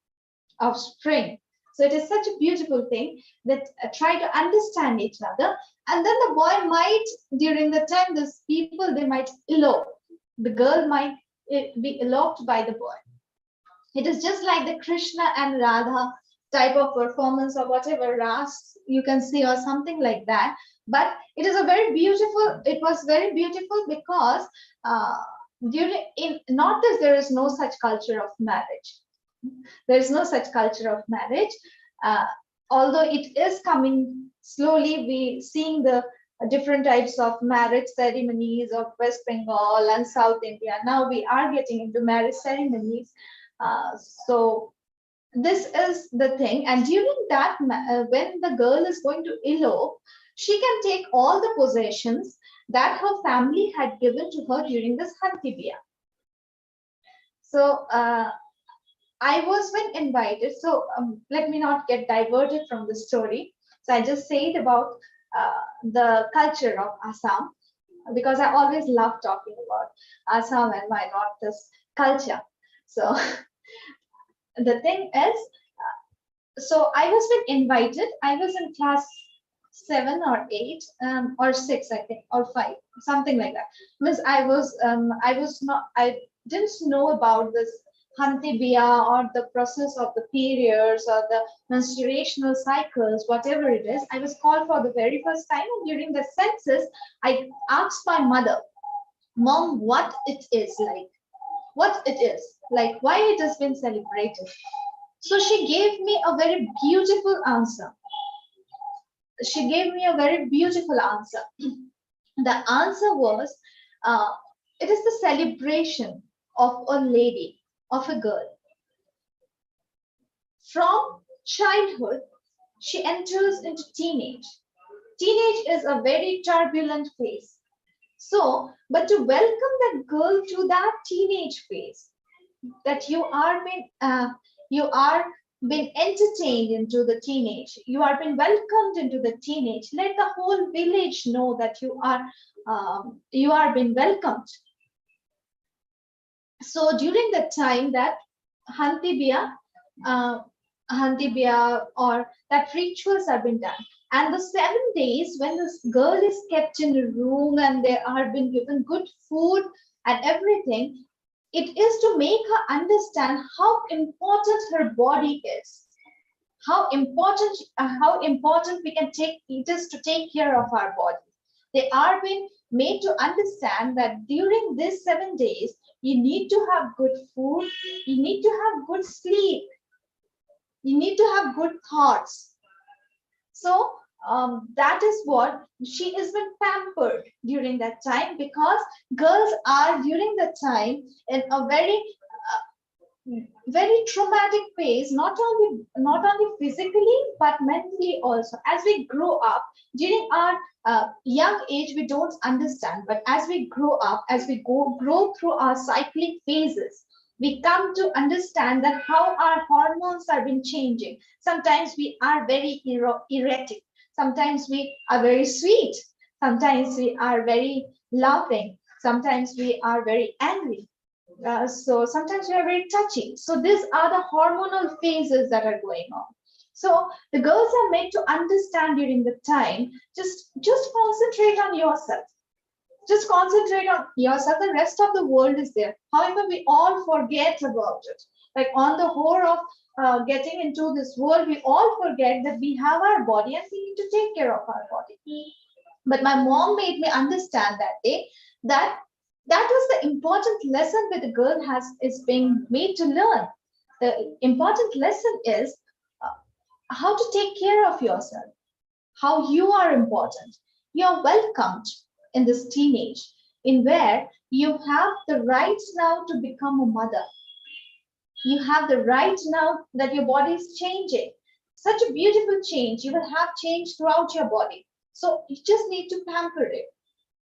of spring. So it is such a beautiful thing that try to understand each other. And then the boy might, during the time, these people, they might elope. The girl might be eloped by the boy. It is just like the Krishna and Radha type of performance, or whatever ras you can see, or something like that. But it is it was very beautiful, because in Northeast there is no such culture of marriage. There is no such culture of marriage. Although it is coming slowly, we seeing the different types of marriage ceremonies of West Bengal and South India. Now we are getting into marriage ceremonies. So this is the thing. And during that, when the girl is going to elope, she can take all the possessions that her family had given to her during this Hanti Biya. So I was when invited. So let me not get diverted from the story. So I just said about the culture of Assam, because I always love talking about Assam and my Northeast culture. So the thing is, so I was been invited. I was in class 7 or 8 or 6, I think, or 5, something like that. Because I didn't know about this Hanti Biya, or the process of the periods, or the menstruational cycles, whatever it is. I was called for the very first time, and during the census, I asked my mother, "Mom, what it is like? What it is like? Why it has been celebrated?" So she gave me a very beautiful answer. She gave me a very beautiful answer. The answer was, it is the celebration of a lady, of a girl. From childhood, she enters into teenage. Teenage is a very turbulent phase. So, but to welcome that girl to that teenage phase, that you are being entertained into the teenage, you are being welcomed into the teenage. Let the whole village know that you are being welcomed. So during the time that Hanti Biya, or that rituals have been done, and the 7 days when this girl is kept in a room and they are being given good food and everything, it is to make her understand how important her body is, how important we can it is to take care of our body. They are being made to understand that during these 7 days, you need to have good food, you need to have good sleep, you need to have good thoughts. So that is what she has been pampered during that time, because girls are during that time in a very very traumatic phase, not only physically but mentally also. As we grow up, during our young age, we don't understand, but as we grow up, as we grow through our cyclic phases, we come to understand that how our hormones have been changing. Sometimes we are very erratic, sometimes we are very sweet, sometimes we are very loving, sometimes we are very angry, so sometimes we are very touchy. So these are the hormonal phases that are going on. So the girls are made to understand during the time, just concentrate on yourself. Just concentrate on yourself. The rest of the world is there. However, we all forget about it. Like on the whole of getting into this world, we all forget that we have our body and we need to take care of our body. But my mom made me understand that day that that was the important lesson that the girl is being made to learn. The important lesson is how to take care of yourself, how you are important. You are welcomed in this teenage, in where you have the right now to become a mother. You have the right now that your body is changing. Such a beautiful change. You will have change throughout your body. So you just need to pamper it.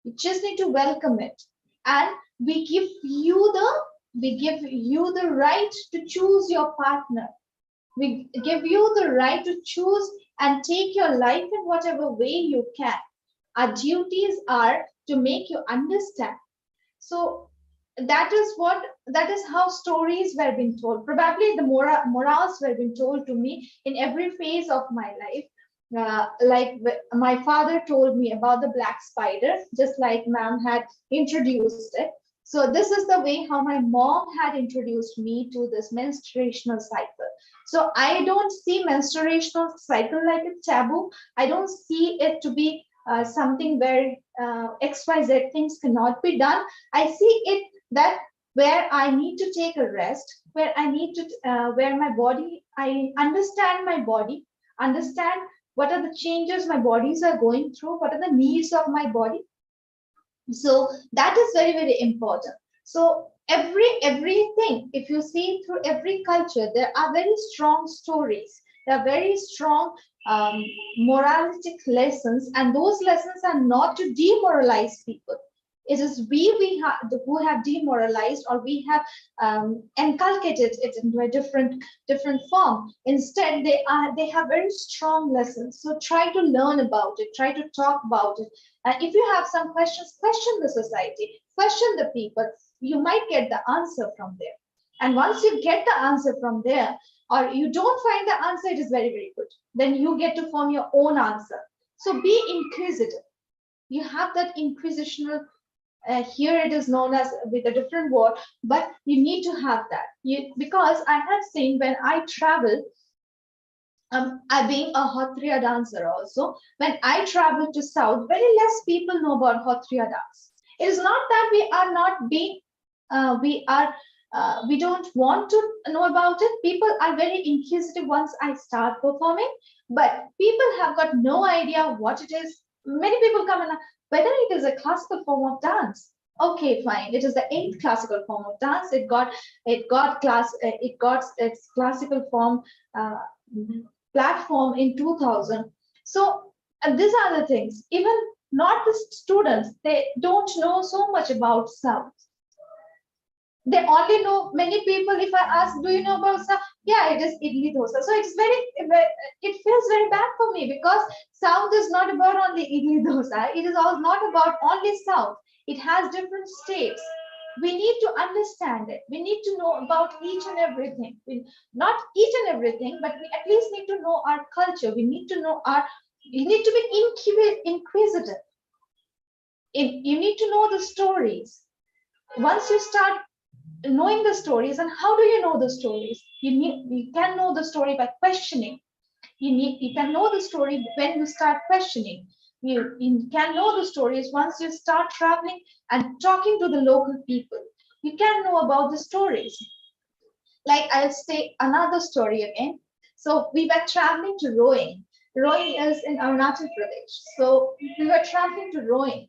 You just need to welcome it. And we give you the right to choose your partner. We give you the right to choose and take your life in whatever way you can. Our duties are to make you understand. So that is how stories were being told. Probably the morals were being told to me in every phase of my life. Like my father told me about the black spider, just like ma'am had introduced it. So this is the way how my mom had introduced me to this menstruational cycle. So I don't see menstruational cycle like a taboo. I don't see it to be something where XYZ things cannot be done. I see it that where I need to take a rest, where I need to, where my body, I understand my body, understand what are the changes my bodies are going through, what are the needs of my body. So that is very, very important. So everything, if you see through every culture, there are very strong stories. There are very strong moralistic lessons, and those lessons are not to demoralize people. It is who have demoralized, or we have inculcated it into a different form. Instead, they have very strong lessons. So try to learn about it. Try to talk about it. If you have some questions, question the society, question the people. You might get the answer from there. And once you get the answer from there, or you don't find the answer, it is very, very good. Then you get to form your own answer. So be inquisitive. You have that inquisitional. Here it is known as with a different word, but you need to have that. Because I have seen when I travel, I being a Hotriya dancer also, when I travel to South, very less people know about Hotriya dance. It is not that we are not being, we don't want to know about it. People are very inquisitive once I start performing, but people have got no idea what it is. Many people come and whether it is a classical form of dance. Okay, fine. It is the 8th classical form of dance. It got its classical form platform in 2000. So these are the things. Even not the students, they don't know so much about South. They only know, many people, if I ask, do you know about South? Yeah, it is idli dosa. So it feels very bad for me, because South is not about only idli dosa. It is all not about only South. It has different states. We need to understand it. We need to know about each and everything. Not each and everything, but we at least need to know our culture. We need to know you need to be inquisitive. You need to know the stories. Once you start knowing the stories, and how do you know the stories? You can know the story by questioning. You can know the story when you start questioning. You can know the stories once you start traveling and talking to the local people. You can know about the stories. Like, I'll say another story again. So we were traveling to Roing. Roing is in Arunachal Pradesh. So we were traveling to Roing.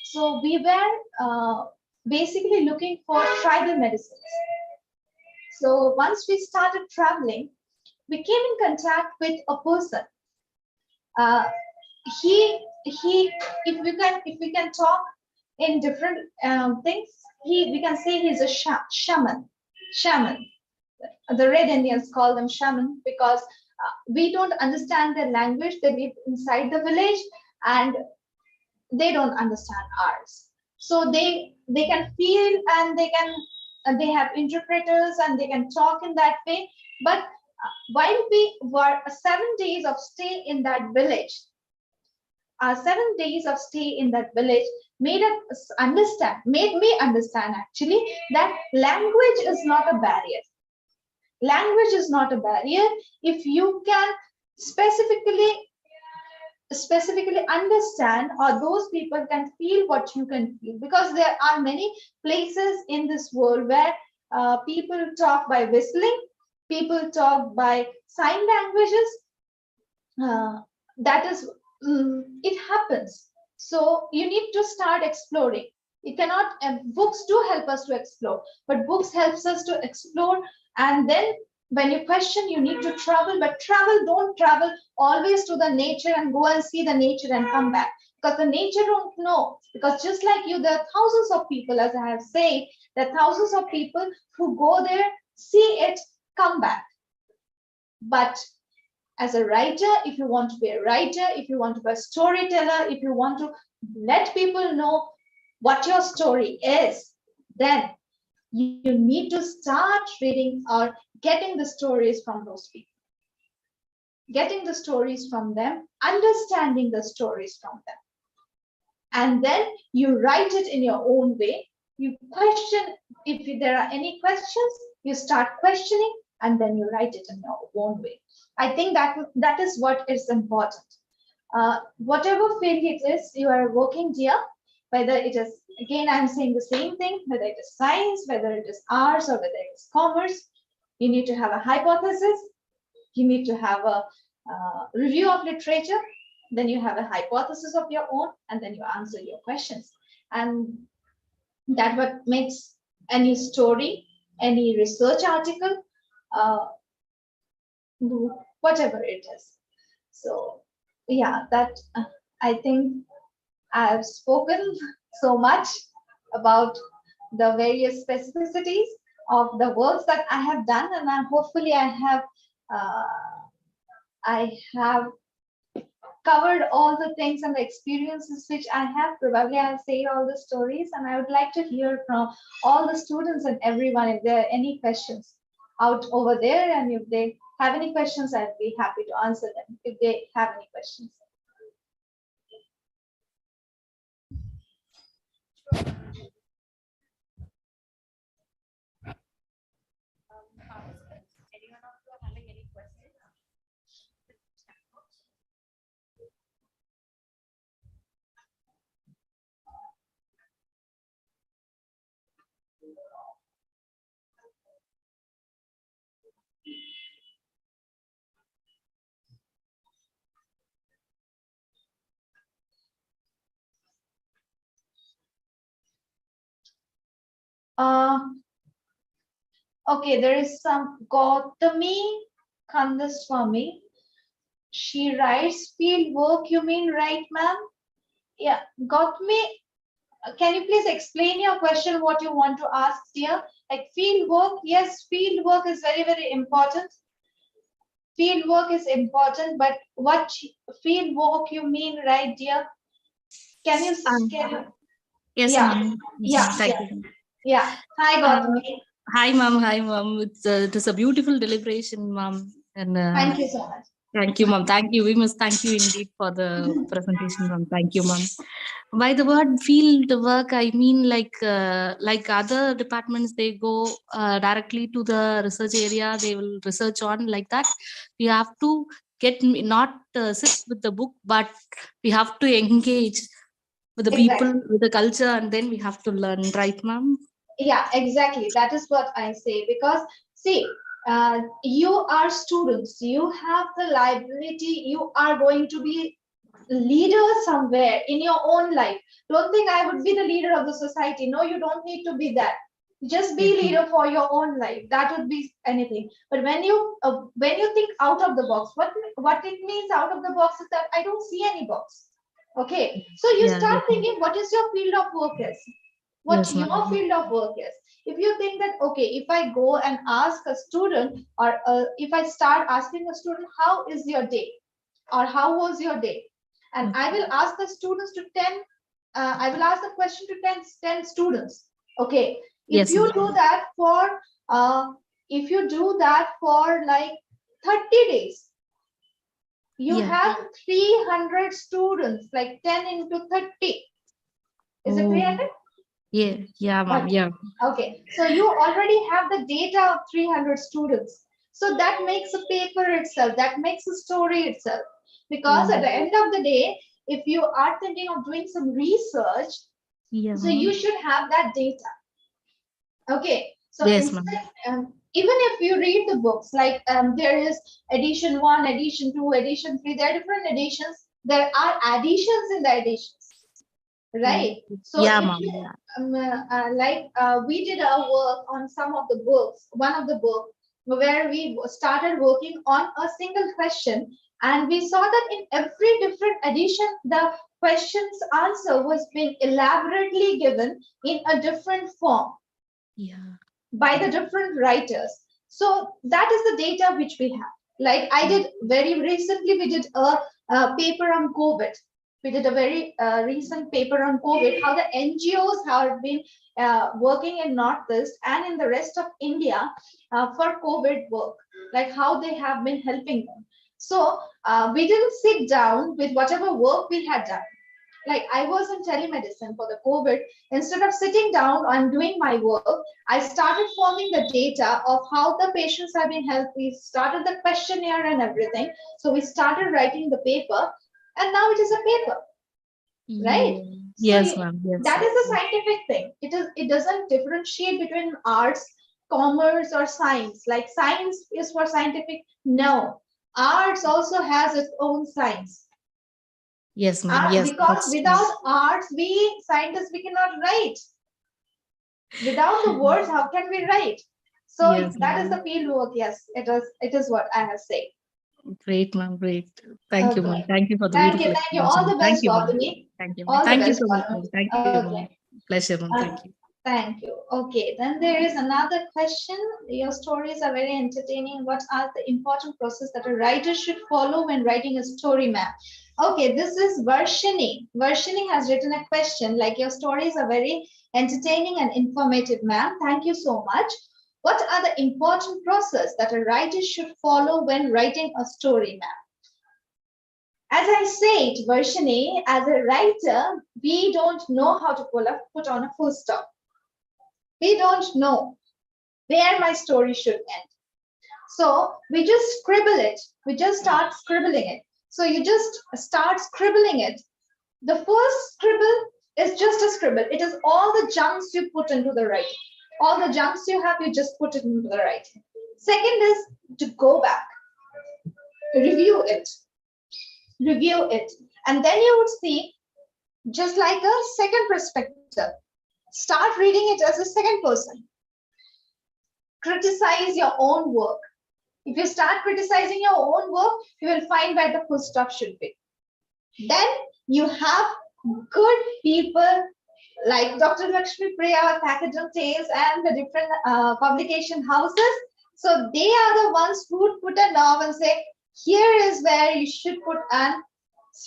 So we were basically looking for tribal medicines. So once we started traveling, we came in contact with a person. He if we can talk in different things, we can say he's a shaman. The Red Indians call them shaman because we don't understand their language. They live inside the village and they don't understand ours. So they can feel and they have interpreters and they can talk in that way. But while we were 7 days of stay in that village, our 7 days of stay in that village made me understand actually that language is not a barrier. Language is not a barrier if you can specifically understand, or those people can feel what you can feel, because there are many places in this world where people talk by whistling, people talk by sign languages. That is it happens. So you need to start exploring. You cannot books do help us to explore, but books helps us to explore. And then when you question, you need to travel, but don't travel always to the nature and go and see the nature and come back, because the nature don't know. Because just like you, there are thousands of people, as I have said, there are thousands of people who go there, see it, come back. But as a writer, if you want to be a writer, if you want to be a storyteller, if you want to let people know what your story is, then you need to start reading or getting the stories from those people, getting the stories from them, understanding the stories from them. And then you write it in your own way. You question, if there are any questions, you start questioning, and then you write it in your own way. I think that is what is important. Whatever field it is you are working, dear, whether it is, again, I'm saying the same thing, whether it is science, whether it is arts, or whether it is commerce, you need to have a hypothesis, you need to have a review of literature, then you have a hypothesis of your own, and then you answer your questions. And that what makes any story, any research article, whatever it is. So yeah, that I think I've spoken so much about the various specificities of the works that I have done, and hopefully I have covered all the things and the experiences which I have. Probably I have said all the stories, and I would like to hear from all the students and everyone if there are any questions out over there, and if they have any questions, I'd be happy to answer them if they have any questions. Anyone of you having any questions? Okay, there is some Gautami Kandaswamy. She writes field work, you mean, right, ma'am? Yeah, Gautami, can you please explain your question, what you want to ask, dear? Like field work, yes, field work is very, very important. Field work is important, but what field work you mean, right, dear? Can you, Yes, yeah, ma'am. yeah, Thank yeah, you. yeah. Hi, Gautami. Hi, ma'am. Hi, ma'am. It is a beautiful deliberation, ma'am. And Thank you so much. thank you, ma'am. Thank you. We must thank you indeed for the presentation, ma'am. Thank you, ma'am. By the word field work, I mean like other departments, they go directly to the research area. They will research on like that. We have to get not sit with the book, but we have to engage with the people, with the culture, and then we have to learn, right, ma'am? Yeah, exactly. That is what I say, because see, you are students, you have the liability, you are going to be leader somewhere in your own life. Don't think I would be the leader of the society. No, you don't need to be that. Just be leader for your own life. That would be anything. But when you think out of the box, what it means out of the box is that I don't see any box. Okay, so you start thinking what is your field of work is, what your field of work is. If you think that, okay, if I go and ask a student, or if I start asking a student, how is your day, or how was your day, and I will ask the students to 10, I will ask the question to 10 students. Okay, if you do that for like 30 days, you have 300 students, like 10 into 30. Is it 300? Ma'am. Yeah. Okay, so you already have the data of 300 students. So that makes a paper itself, that makes a story itself. Because at the end of the day, if you are thinking of doing some research, so you should have that data. Okay, so even if you read the books, like there is edition 1, edition 2, edition 3, there are different editions. There are additions in the editions, right? So we did our work on some of the books, one of the books where we started working on a single question, and we saw that in every different edition, the question's answer was being elaborately given in a different form. By the different writers. So that is the data which we have. Like I did very recently, we did a paper on COVID. We did a very recent paper on COVID, how the NGOs have been working in Northeast and in the rest of India for COVID work, like how they have been helping them. So we didn't sit down with whatever work we had done. Like I was in telemedicine for the COVID. Instead of sitting down and doing my work, I started forming the data of how the patients have been helped. We started the questionnaire and everything. So we started writing the paper, and now it is a paper, right? Yes, ma'am. That is a scientific thing. It doesn't differentiate between arts, commerce, or science. Like science is for scientific. No, arts also has its own science. Yes, ma'am. Yes, because without arts, we scientists, we cannot write. Without the words, how can we write? So that is the field work. Yes, it is what I have said. Great, ma'am. Great. Thank you, ma'am. Thank you for the beautiful. Thank you. All the best, Bhavini. Thank you. Thank you so much, ma'am. Thank you, ma'am. Pleasure, ma'am. Thank you. Thank you. Okay, then there is another question. Your stories are very entertaining. What are the important process that a writer should follow when writing a story, ma'am? Okay, this is Varshini. Varshini has written a question like, your stories are very entertaining and informative, ma'am. Thank you so much. What are the important process that a writer should follow when writing a story, ma'am? As I said, Varshini, as a writer, we don't know how to put on a full stop. We don't know where my story should end. So we just scribble it. We just start scribbling it. So you just start scribbling it. The first scribble is just a scribble. It is all the junks you put into the writing. All the junks you have, you just put it into the writing. Second is to go back, review it, and then you would see just like a second perspective. Start reading it as a second person. Criticize your own work. If you start criticizing your own work, you will find where the full stop should be. Then you have good people like Dr. Lakshmi Priya, Pachyderm Tales, and the different publication houses. So they are the ones who would put a knob and say, here is where you should put an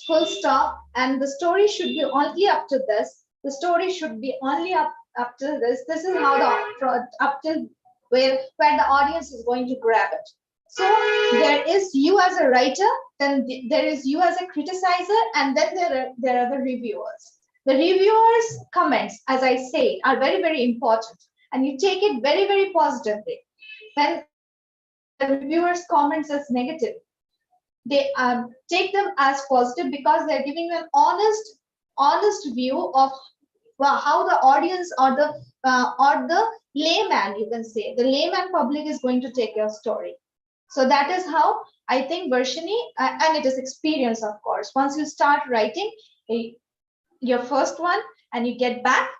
full stop, and the story should be only up to this. The story should be only up to this. This is how the up till where the audience is going to grab it. So there is you as a writer, then there is you as a criticizer, and then there are the reviewers. The reviewers' comments, as I say, are very, very important, and you take it very, very positively. When the reviewers' comments as negative, they take them as positive because they're giving you an honest view of how the audience or the layman, you can say, the layman public is going to take your story. So that is how I think Varshini, and it is experience, of course. Once you start writing your first one and you get back,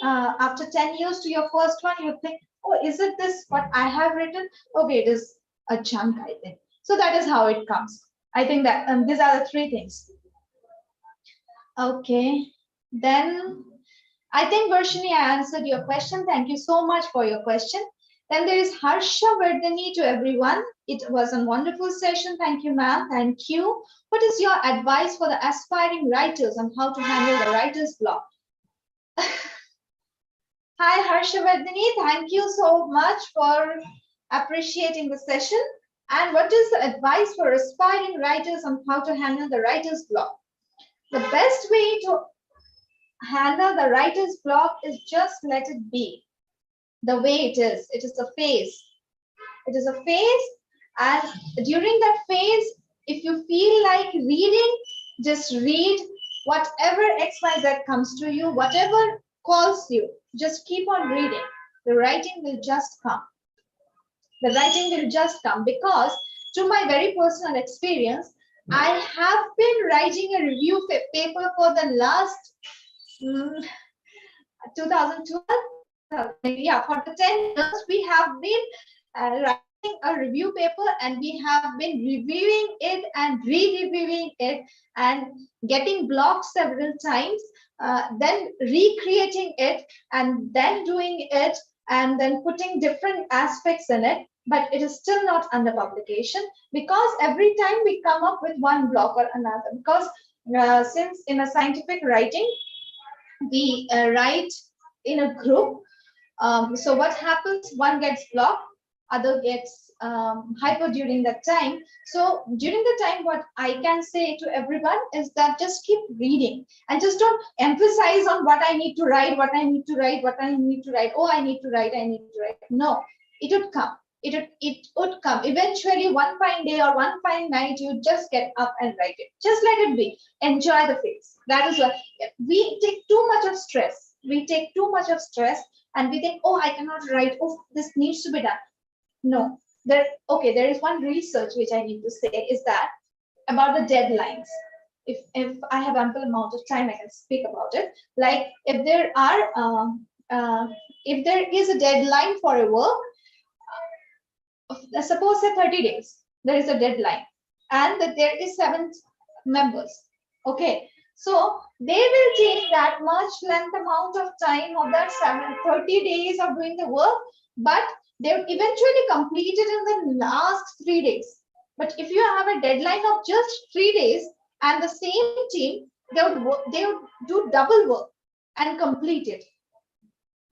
After 10 years to your first one, you think, oh, is it this what I have written? Okay, it is a chunk, I think. So that is how it comes. I think that these are the three things. Okay, then I think Varshini, I answered your question. Thank you so much for your question. Then there is Harsha Vardhani to everyone. It was a wonderful session. Thank you, ma'am. Thank you. What is your advice for the aspiring writers on how to handle the writer's block? Hi, Harsha Vardhani. Thank you so much for appreciating the session. And what is the advice for aspiring writers on how to handle the writer's block? The best way to handle the writer's block is just let it be the way it is. It is a phase. It is a phase. And during that phase, if you feel like reading, just read whatever XYZ comes to you, whatever calls you, just keep on reading. The writing will just come. The writing will just come because, to my very personal experience, I have been writing a review paper for the last 2012. Yeah, for the 10 years, we have been writing a review paper and we have been reviewing it and re-reviewing it and getting blocked several times, then recreating it and then doing it and then putting different aspects in it. But it is still not under publication because every time we come up with one block or another. Because since in a scientific writing, we write in a group. So what happens? One gets blocked, other gets hyper during that time. So during the time, what I can say to everyone is that just keep reading and just don't emphasize on what I need to write, what I need to write, what I need to write. Oh, I need to write, I need to write. No, it would come. It would come. Eventually, one fine day or one fine night, you just get up and write it. Just let it be. Enjoy the phase. That is what we take too much of stress. We take too much of stress and we think, oh, I cannot write. Oh, this needs to be done. No. There is one research which I need to say is that about the deadlines. If I have ample amount of time, I can speak about it. Like if there is a deadline for a work, suppose say 30 days, there is a deadline and that there is 7 members. Okay, so they will take that much length amount of time of that 30 days of doing the work, but they will eventually complete it in the last 3 days. But if you have a deadline of just 3 days and the same team, they would do double work and complete it.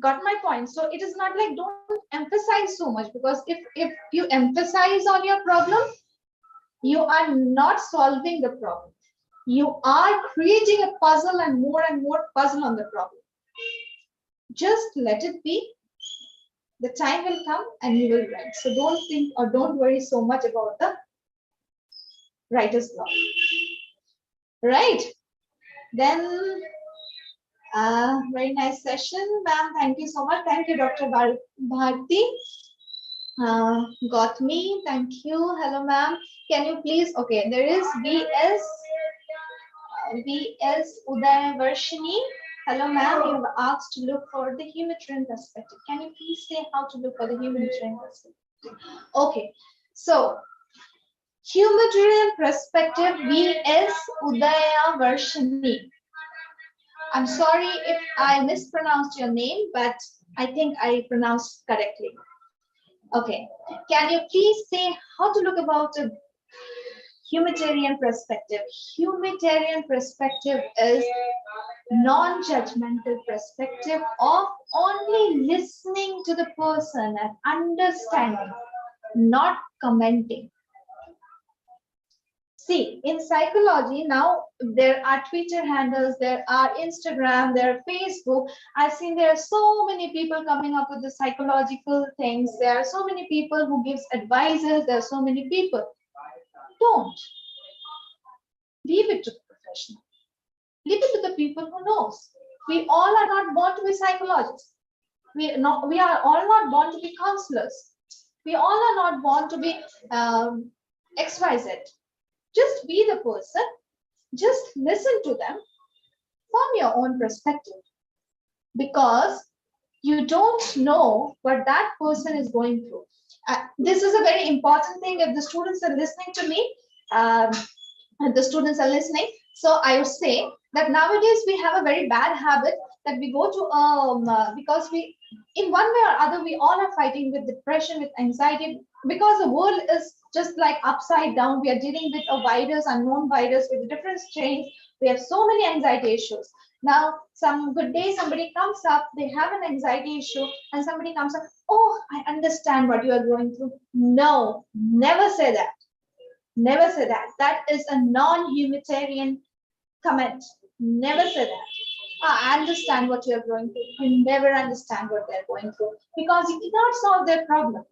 Got my point? So it is not like don't emphasize so much, because if you emphasize on your problem, you are not solving the problem. You are creating a puzzle and more puzzle on the problem. Just let it be. The time will come and you will write. So don't think or don't worry so much about the writer's block. Right? Then very nice session, ma'am. Thank you so much. Thank you, Dr. Bharti. Got me. Thank you. Hello, ma'am. Can you please? Okay, there is VS Uday Varshini. Hello, ma'am. You've asked to look for the humanitarian perspective. Can you please say how to look for the humanitarian perspective? Okay, so humanitarian perspective, VS Udaya Varshini. I'm sorry if I mispronounced your name, but I think I pronounced correctly. Okay, can you please say how to look about a humanitarian perspective? Humanitarian perspective is non-judgmental perspective of only listening to the person and understanding, not commenting. See, in psychology now, there are Twitter handles, there are Instagram, there are Facebook. I've seen there are so many people coming up with the psychological things. There are so many people who gives advices. There are so many people. Don't. Leave it to the professional. Leave it to the people who knows. We all are not born to be psychologists. We are all not born to be counselors. We all are not born to be XYZ. Just be the person, just listen to them from your own perspective. because you don't know what that person is going through. This is a very important thing. If the students are listening to me, and the students are listening, so I would say that nowadays we have a very bad habit that we go to because we, in one way or other, we all are fighting with depression, with anxiety, because the world is just like upside down. We are dealing with a virus, unknown virus, with different strains. We have so many anxiety issues. Now, some good day, somebody comes up, they have an anxiety issue, and somebody comes up, oh, I understand what you are going through. No, never say that. Never say that. That is a non-humanitarian comment. Never say that. I understand what you're going through. You never understand what they're going through because you cannot solve their problem.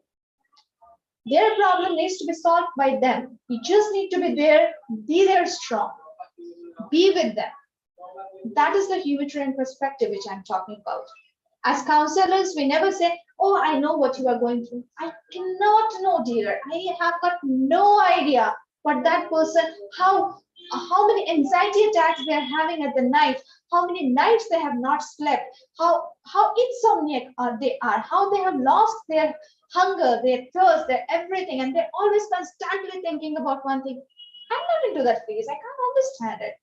Their problem needs to be solved by them. You just need to be there strong. Be with them. That is the humanitarian perspective which I'm talking about. As counselors, we never say, oh, I know what you are going through. I cannot know, dear. I have got no idea what that person, how many anxiety attacks they are having at the night, how many nights they have not slept, how insomniac they are, how they have lost their hunger, their thirst, their everything, and they're always constantly thinking about one thing. I'm not into that phase. I can't understand it.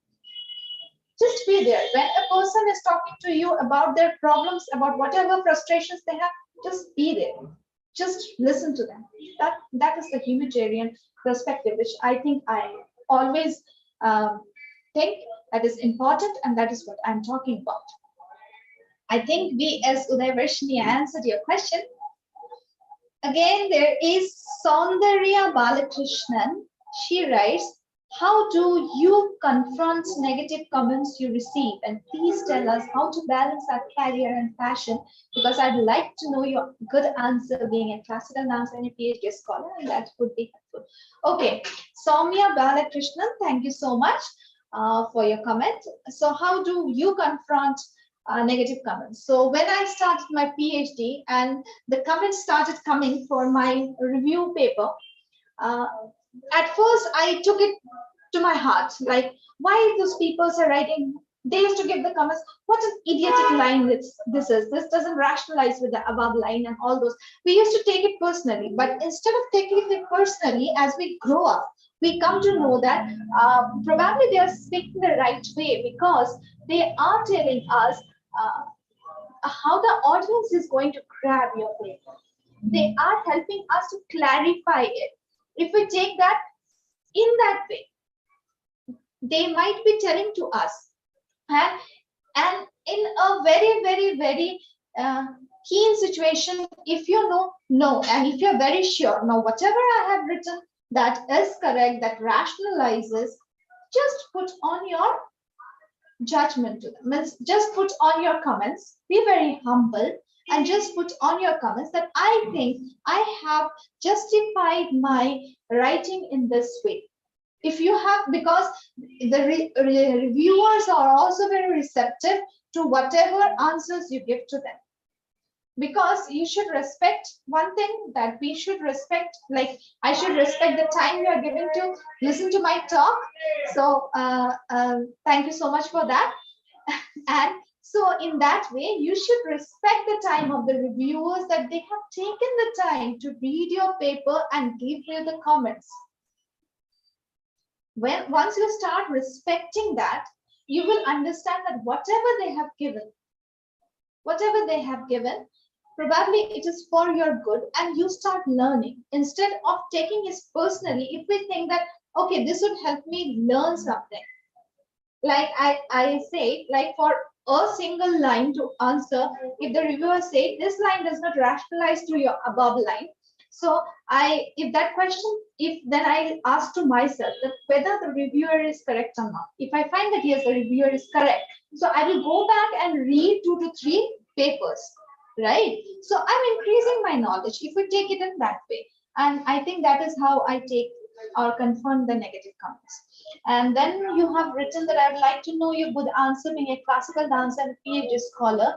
Just be there. When a person is talking to you about their problems, about whatever frustrations they have, just be there. Just listen to them. That is the humanitarian perspective, which I think I always think that is important, and that is what I'm talking about. I think we, as Udayvarshini, answered your question. Again, there is Saundarya Balakrishnan. She writes, how do you confront negative comments you receive? And please tell us how to balance our career and passion, because I'd like to know your good answer, being a classical dancer and a PhD scholar, and that would be helpful. Okay, Soumya Balakrishnan, thank you so much for your comment. So how do you confront negative comments? So when I started my PhD and the comments started coming for my review paper, at first I took it to my heart, like, why those people are writing, they used to give the comments, what an idiotic line this is, this doesn't rationalize with the above line and all those. We used to take it personally, but instead of taking it personally, as we grow up, we come to know that probably they are speaking the right way, because they are telling us how the audience is going to grab your paper. They are helping us to clarify it. If we take that in that way, they might be telling to us, and in a very keen situation, if you know, and if you're very sure, no, whatever I have written that is correct, that rationalizes, just put on your judgment to them. Means just put on your comments, be very humble, and just put on your comments that I think I have justified my writing in this way. If you have, because the reviewers are also very receptive to whatever answers you give to them, because you should respect one thing, that we should respect, like I should respect the time you are giving to listen to my talk. So thank you so much for that. And so in that way, you should respect the time of the reviewers, that they have taken the time to read your paper and give you the comments. Once you start respecting that, you will understand that whatever they have given, probably it is for your good, and you start learning instead of taking it personally. If we think that, okay, this would help me learn something, like I say, like for a single line to answer, if the reviewer say this line does not rationalize to your above line, so if that question, if then I ask to myself that whether the reviewer is correct or not. If I find that yes, the reviewer is correct, so I will go back and read 2 to 3 papers, right? So I'm increasing my knowledge if we take it in that way. And I think that is how I take or confront the negative comments. And then you have written that I would like to know your good answer, being a classical dancer and PhD scholar.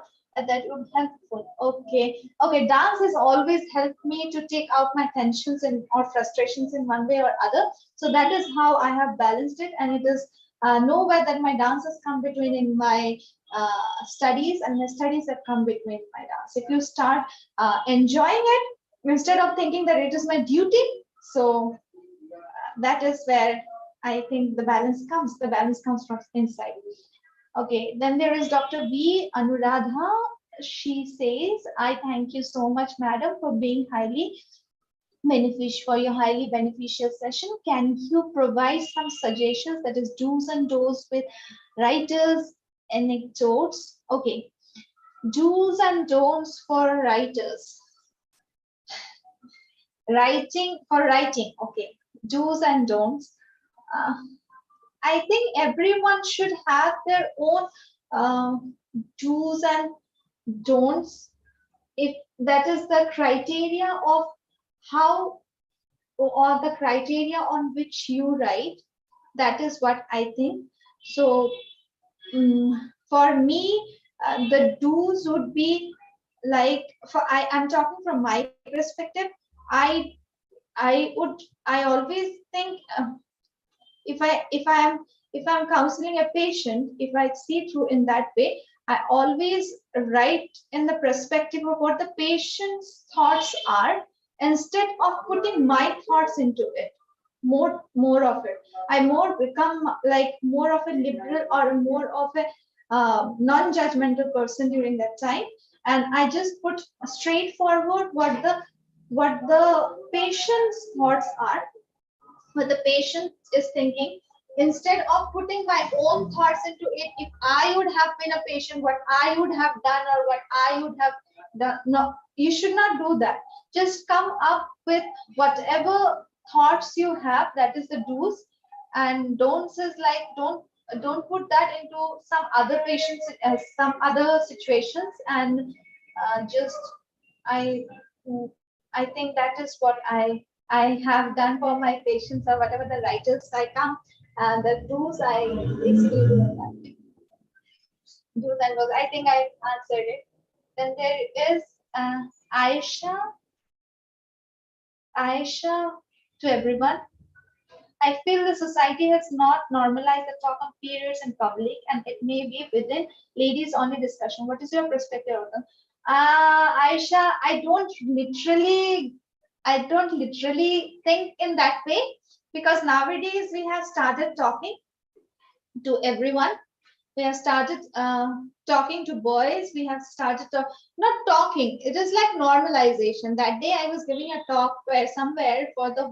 That would helpful. Okay. Dance has always helped me to take out my tensions or frustrations in one way or other. So that is how I have balanced it, and it is nowhere that my dance has come between in my studies, and the studies have come between my dance. If you start enjoying it instead of thinking that it is my duty, so that is where I think the balance comes. The balance comes from inside. Okay, then there is Dr. V. Anuradha. She says, I thank you so much, madam, for being for your highly beneficial session. Can you provide some suggestions, that is do's and don'ts with writers' anecdotes? Okay, do's and don'ts for writers. Writing, okay, do's and don'ts. I think everyone should have their own do's and don'ts, if that is the criteria of how, or the criteria on which you write. That is what I think. So for me, the do's would be like, I'm talking from my perspective. I always think, if I'm counseling a patient, if I see through in that way, I always write in the perspective of what the patient's thoughts are, instead of putting my thoughts into it. More of it. I become like more of a liberal or more of a non-judgmental person during that time, and I just put straightforward what the patient's thoughts are, what the patient is thinking, instead of putting my own thoughts into it. If I would have been a patient, what I would have done or what I would have done. No, you should not do that. Just come up with whatever thoughts you have. That is the do's, and don'ts is like, don't put that into some other patients, some other situations, and just I think that is what I have done for my patients, or whatever the writers I come, and the do's I basically do that. Do's and don'ts. I think I answered it. Then there is Aisha. Aisha, to everyone. I feel the society has not normalized the talk of periods in public, and it may be within ladies only discussion. What is your perspective on that? Aisha, I don't literally think in that way, because nowadays we have started talking to everyone. We have started talking to boys. We have started not talking. It is like normalization. That day I was giving a talk somewhere for the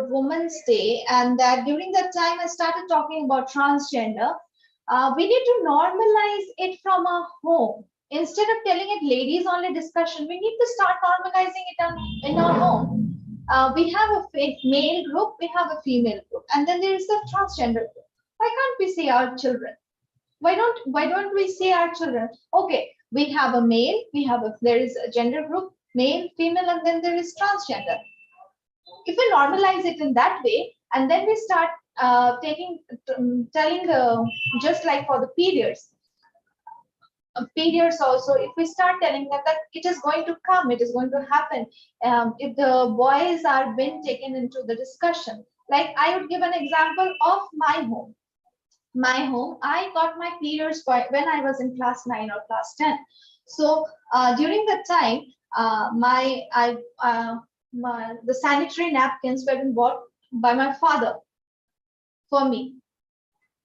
Women's Day, and that during that time I started talking about transgender. We need to normalize it from our home. Instead of telling it ladies only discussion, we need to start normalizing it in our home. We have a male group, we have a female group, and then there is the transgender group. Why can't we say our children? Why don't we say our children? Okay, we have a male, there is a gender group, male, female, and then there is transgender. If we normalize it in that way, and then we start telling just like for the periods also, if we start telling them that it is going to come, it is going to happen, if the boys are being taken into the discussion. Like I would give an example of my home. I got my periods when I was in class 9 or class 10. So during that time, the sanitary napkins were been bought by my father for me,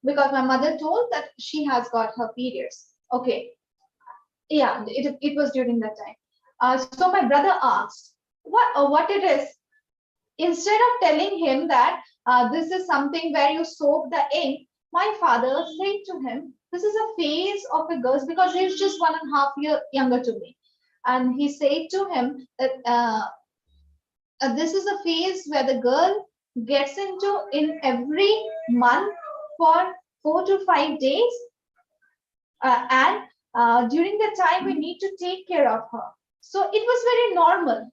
because my mother told that she has got her periods. Okay, yeah, it was during that time. So my brother asked what it is. Instead of telling him that this is something where you soak the ink, my father said to him, this is a phase of a girl, because he's just 1.5 years younger to me. And he said to him that this is a phase where the girl gets into in every month for 4 to 5 days. And during the time we need to take care of her. So it was very normal.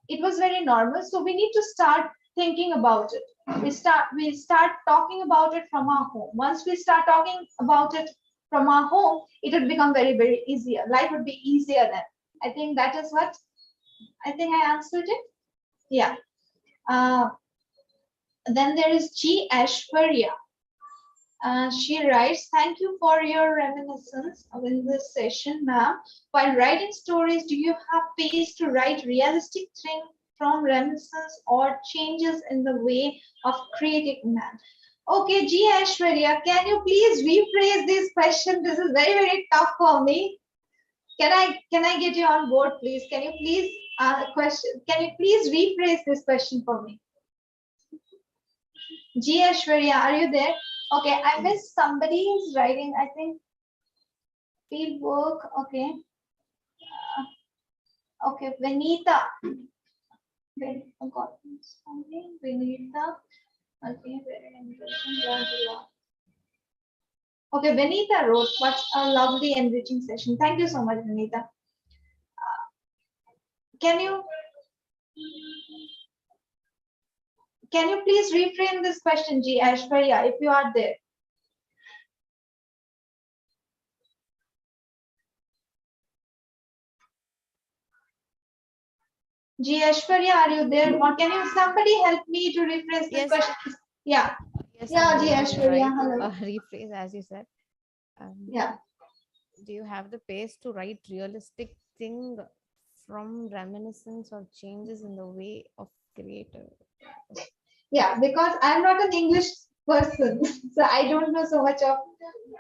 It was very normal. So we need to start thinking about it. We start talking about it from our home. Once we start talking about it from our home, it would become very, very easier. Life would be easier then. I think that is what I think I answered it. Yeah. Then there is G. Ashwarya. She writes, thank you for your reminiscence in this session, ma'am. While writing stories, do you have space to write realistic things from reminiscence or changes in the way of creating man? Okay, G. Ashwarya, can you please rephrase this question? This is very, very tough for me. Can I get you on board, please? Can you please Can you please rephrase this question for me? G. Ashwarya, are you there? Okay, I missed somebody is writing, I think, field work. Okay. Okay, Venita. Venita. Okay, very interesting. Okay, Venita wrote, what a lovely enriching session. Thank you so much, Venita. Can you please reframe this question, G. Ashwarya, if you are there? G. Ashwarya, are you there? Or can you somebody help me to rephrase this question? Yeah. Yes, Yeah, I'm G. going to Ashwarya, try hello. to, rephrase as you said. Yeah. Do you have the pace to write realistic thing from reminiscence or changes in the way of creator? Yeah, because I'm not an English person, so I don't know so much of.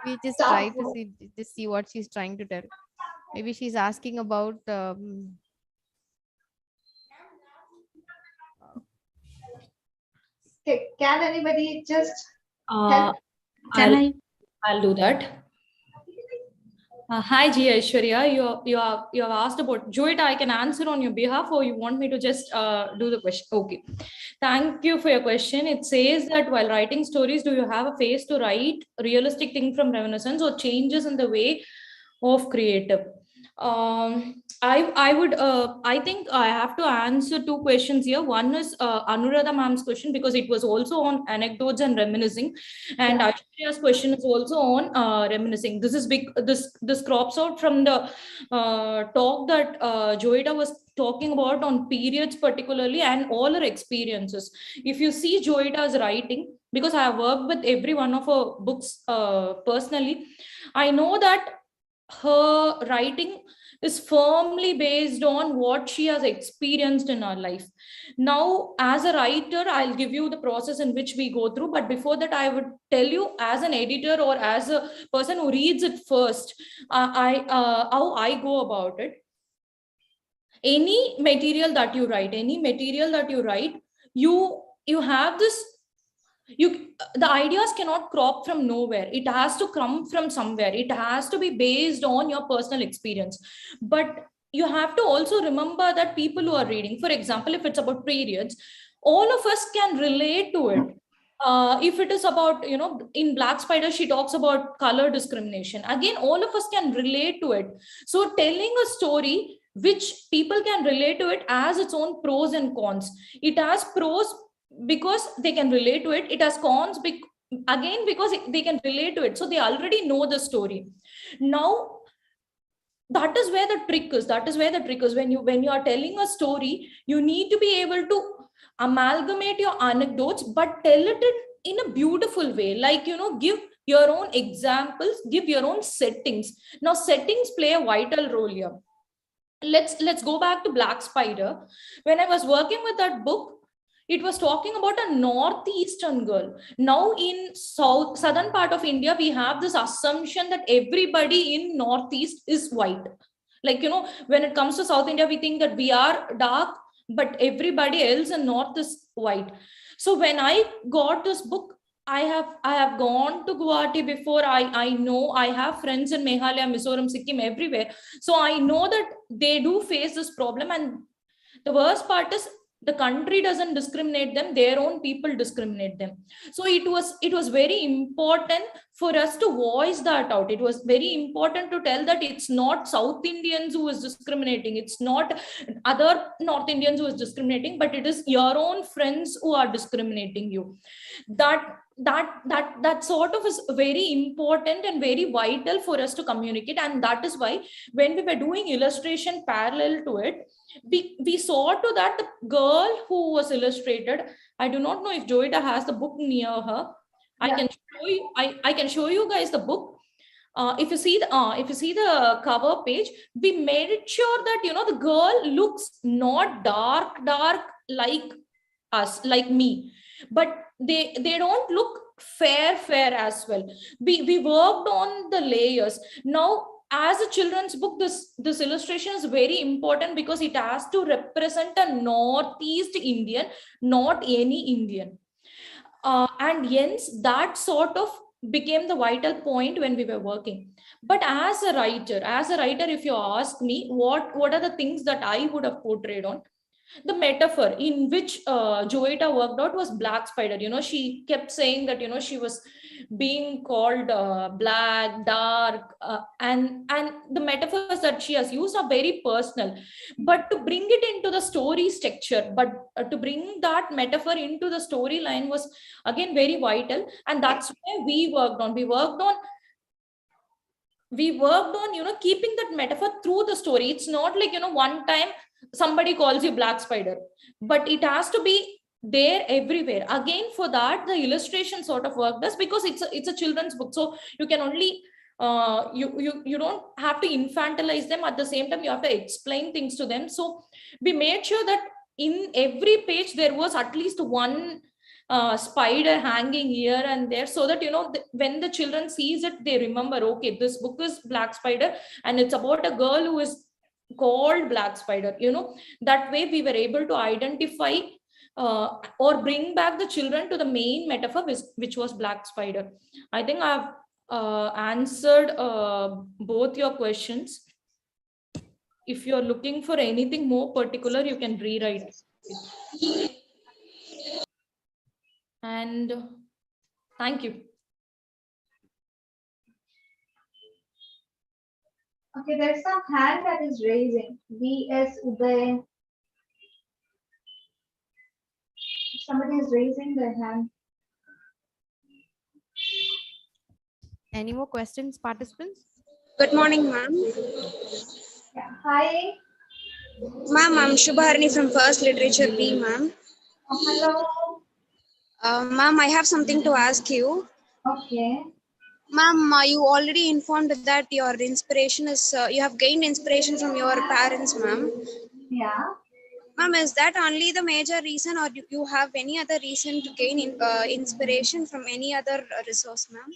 We just stuff. try to see what she's trying to tell. Maybe she's asking about Okay, can anybody just Uh, help? I'll do that. Hi, G. Aishwarya. You have asked about Joita. I can answer on your behalf, or you want me to just do the question? Okay. Thank you for your question. It says that while writing stories, do you have a phase to write realistic thing from reminiscence or changes in the way of creative? I think I have to answer two questions here. One is Anuradha ma'am's question, because it was also on anecdotes and reminiscing, and Aishwarya's question is also on reminiscing. This is big. This crops out from the talk that Joita was talking about on periods particularly, and all her experiences. If you see Joita's writing, because I have worked with every one of her books personally, I know that her writing is firmly based on what she has experienced in her life. Now, as a writer, I'll give you the process in which we go through. But before that, I would tell you, as an editor or as a person who reads it first, how I go about it. Any material that you write, you have this. The ideas cannot crop from nowhere. It has to come from somewhere. It has to be based on your personal experience. But you have to also remember that people who are reading, for example, if it's about periods, all of us can relate to it. If it is about, in Black Spider, she talks about color discrimination. Again, all of us can relate to it. So telling a story which people can relate to it has its own pros and cons. It has pros because they can relate to it. It has cons again because they can relate to it, so they already know the story. Now that is where the trick is. When you are telling a story, you need to be able to amalgamate your anecdotes, but tell it in a beautiful way, like, give your own examples, give your own settings. Now settings play a vital role here. Let's go back to Black Spider. When I was working with that book, it was talking about a northeastern girl. Now in southern part of India, we have this assumption that everybody in northeast is white. Like, when it comes to South India, we think that we are dark, but everybody else in north is white. So when I got this book, I have gone to Guwahati before. I know I have friends in Meghalaya, Mizoram, Sikkim, everywhere. So I know that they do face this problem. And the worst part is, the country doesn't discriminate them, their own people discriminate them. So it was very important for us to voice that out. It was very important to tell that it's not South Indians who is discriminating, it's not other North Indians who is discriminating, but it is your own friends who are discriminating you. That sort of is very important and very vital for us to communicate. And that is why when we were doing illustration parallel to it, we saw to that the girl who was illustrated. I do not know if Joita has the book near her. I can show you. I can show you guys the book. If you see the cover page, we made it sure that the girl looks not dark like us, like me, but they don't look fair as well. We worked on the layers. Now, as a children's book, this illustration is very important because it has to represent a Northeast Indian, not any Indian. And hence that sort of became the vital point when we were working. But as a writer, if you ask me what are the things that I would have portrayed on, the metaphor in which Joeta worked out was black spider. She kept saying that she was being called black, dark, and the metaphors that she has used are very personal. But to bring it into the story structure, but to bring that metaphor into the storyline was again very vital, and that's where we worked on. We worked on keeping that metaphor through the story. It's not like one time somebody calls you black spider, but it has to be there everywhere. Again, for that the illustration sort of worked us, because it's a children's book, so you can only you don't have to infantilize them. At the same time, you have to explain things to them. So we made sure that in every page there was at least one spider hanging here and there, so that when the children sees it, they remember, okay, this book is black spider and it's about a girl who is called black spider. That way we were able to identify or bring back the children to the main metaphor, which was black spider. I think I've answered both your questions. If you're looking for anything more particular, you can rewrite it. And thank you. Okay, there's some hand that is raising. VS Uday. Somebody is raising their hand. Any more questions, participants? Good morning, ma'am. Yeah. Hi. Ma'am, I'm Shubharani from First Literature B, ma'am. Oh, hello. Ma'am, I have something to ask you. Okay. Ma'am, you already informed that your inspiration is, you have gained inspiration from your parents, ma'am. Yeah. Ma'am, is that only the major reason, or do you have any other reason to gain inspiration from any other resource, ma'am?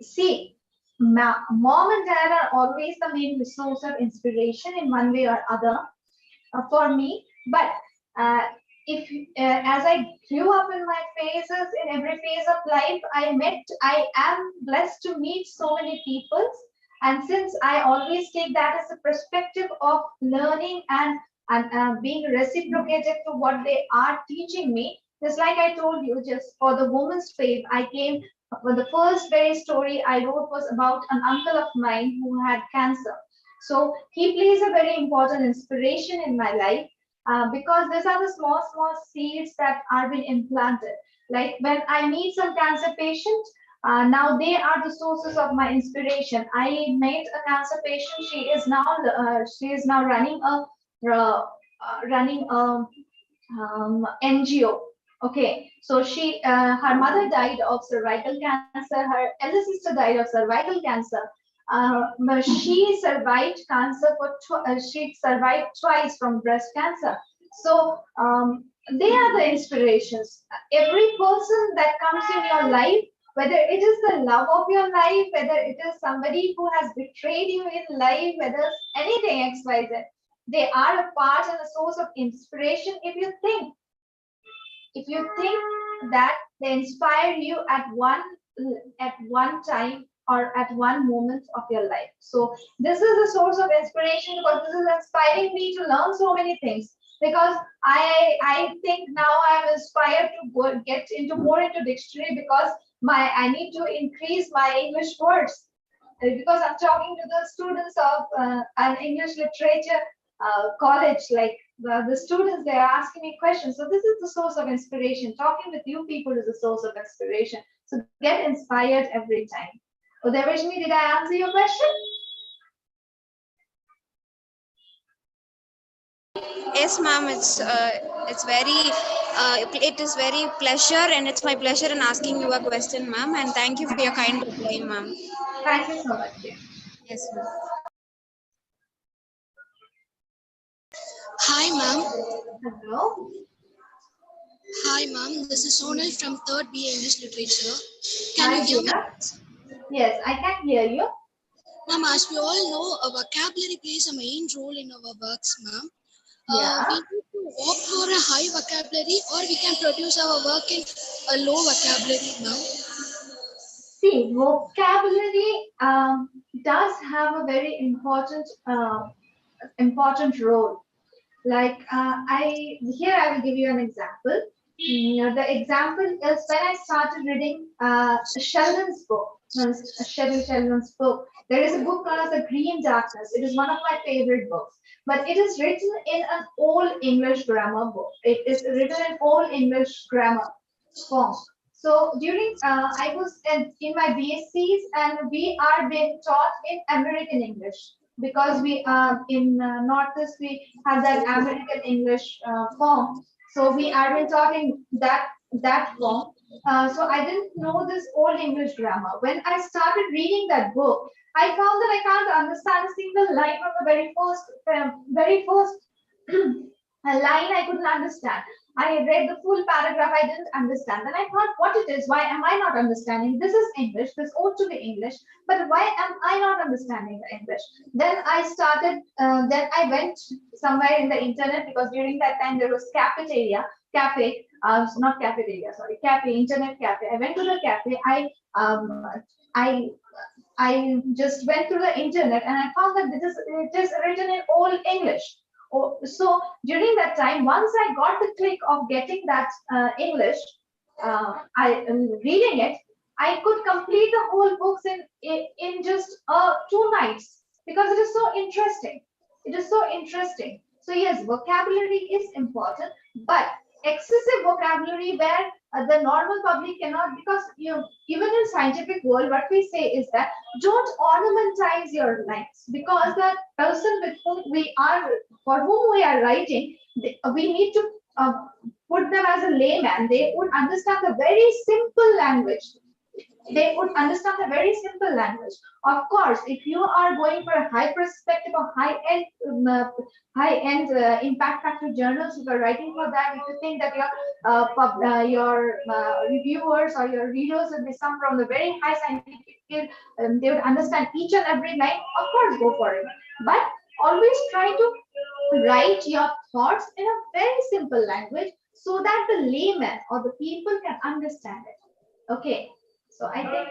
See, mom and dad are always the main resource of inspiration in one way or other for me. But if as I grew up in my phases, in every phase of life, I am blessed to meet so many people. And since I always take that as a perspective of learning and being reciprocated to what they are teaching me, just like I told you, just for the woman's faith, I came. Well, the first very story I wrote was about an uncle of mine who had cancer. So he plays a very important inspiration in my life because these are the small seeds that are being implanted. Like when I meet some cancer patient, now they are the sources of my inspiration. I met a cancer patient. She is now running a NGO. Okay, so her mother died of cervical cancer. Her elder sister died of cervical cancer. But she survived cancer she survived twice from breast cancer. So they are the inspirations. Every person that comes in your life, whether it is the love of your life, whether it is somebody who has betrayed you in life, whether it's anything XYZ, they are a part and a source of inspiration if you think that they inspire you at one time or at one moment of your life. So this is a source of inspiration because this is inspiring me to learn so many things. Because I think now I'm inspired to get more into dictionary because I need to increase my English words because I'm talking to the students of an English literature college, like the students, they're asking me questions. So this is the source of inspiration. Talking with you people is a source of inspiration. So get inspired every time. Udayvarshini, did I answer your question? Yes, ma'am. It's very it is very pleasure, and it's my pleasure in asking you a question, ma'am. And thank you for your kind reply, ma'am. Thank you so much, dear. Yes, ma'am. Hi, ma'am. Hello. Hi, ma'am. This is Sonal from 3rd BA English Literature. Can Hi, you hear me? dear. Yes, I can hear you. Ma'am, as we all know, a vocabulary plays a main role in our works, ma'am. Yeah. We need to opt for a high vocabulary, or we can produce our work in a low vocabulary, ma'am. See, vocabulary does have a very important role. Like I will give you an example. The example is when I started reading Sheldon's book. Sheldon's book. There is a book known as The Green Darkness. It is one of my favorite books, but it is written in an old English grammar book. It is written in old English grammar form. So during I was in my BScs, and we are being taught in American English, because we in Northeast we have that American English form. So we are being taught in that form. So I didn't know this old English grammar. When I started reading that book, I found that I can't understand a single line from the very first line. I couldn't understand. I read the full paragraph, I didn't understand. Then I thought, what it is? Why am I not understanding? This is English, this ought to be English, but why am I not understanding the English? Then I went somewhere in the internet, because during that time there was not cafeteria, sorry, internet cafe. I went to the cafe, I I just went through the internet, and I found that it is written in old English. Oh, so during that time, once I got the click of getting that English, I am reading it. I could complete the whole books in just 2 nights, because it is so interesting. It is so interesting. So yes, vocabulary is important, but excessive vocabulary where the normal public cannot, because even in scientific world, what we say is that don't ornamentize your lines, because the person with whom for whom we are writing, we need to put them as a layman. They would understand the very simple language. They would understand a very simple language. Of course, if you are going for a high perspective or high-end impact factor journals, if you're writing for that, if you think that your reviewers or your readers will be some from the very high scientific field, they would understand each and every line, of course, go for it. But always try to write your thoughts in a very simple language, so that the layman or the people can understand it. Okay. So I think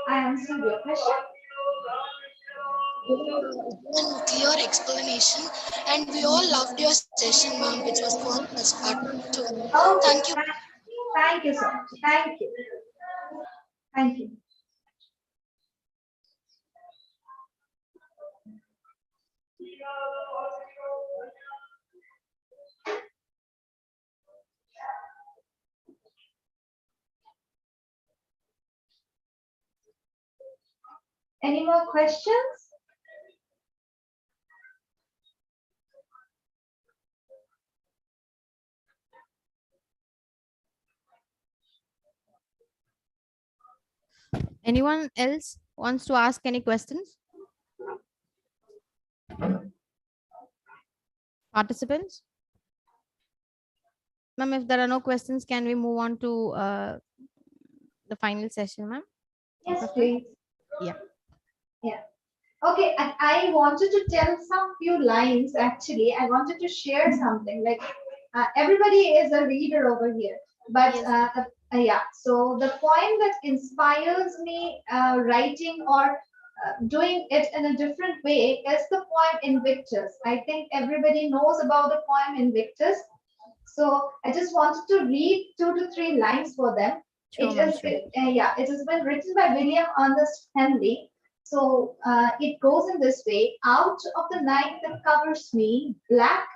I answered your question. Clear explanation, and we all loved your session, ma'am, which was called as part 2. Okay. Thank you. Thank you so much. Thank you. Thank you. Any more questions? Anyone else wants to ask any questions? Participants? Ma'am, if there are no questions, can we move on to the final session, ma'am? Yes, please. Yeah. Yeah. Okay, and I wanted to tell some few lines. Actually, I wanted to share something. Like everybody is a reader over here, but Yes. yeah. So the poem that inspires me writing or doing it in a different way is the poem Invictus. I think everybody knows about the poem Invictus. So I just wanted to read 2 to 3 lines for them. Sure, ma'am, sure. It has been written by William Ernest Henley. So it goes in this way: out of the night that covers me, black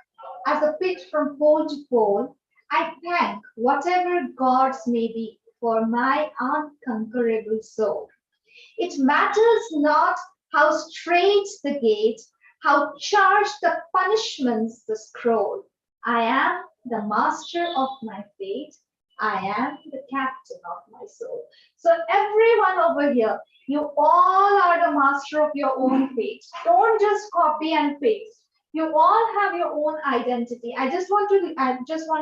as a pit from pole to pole, I thank whatever gods may be for my unconquerable soul. It matters not how straight the gate, how charged the punishments the scroll. I am the master of my fate. I am the captain of my soul. So everyone over here, you all are the master of your own fate. Don't just copy and paste. You all have your own identity. I just want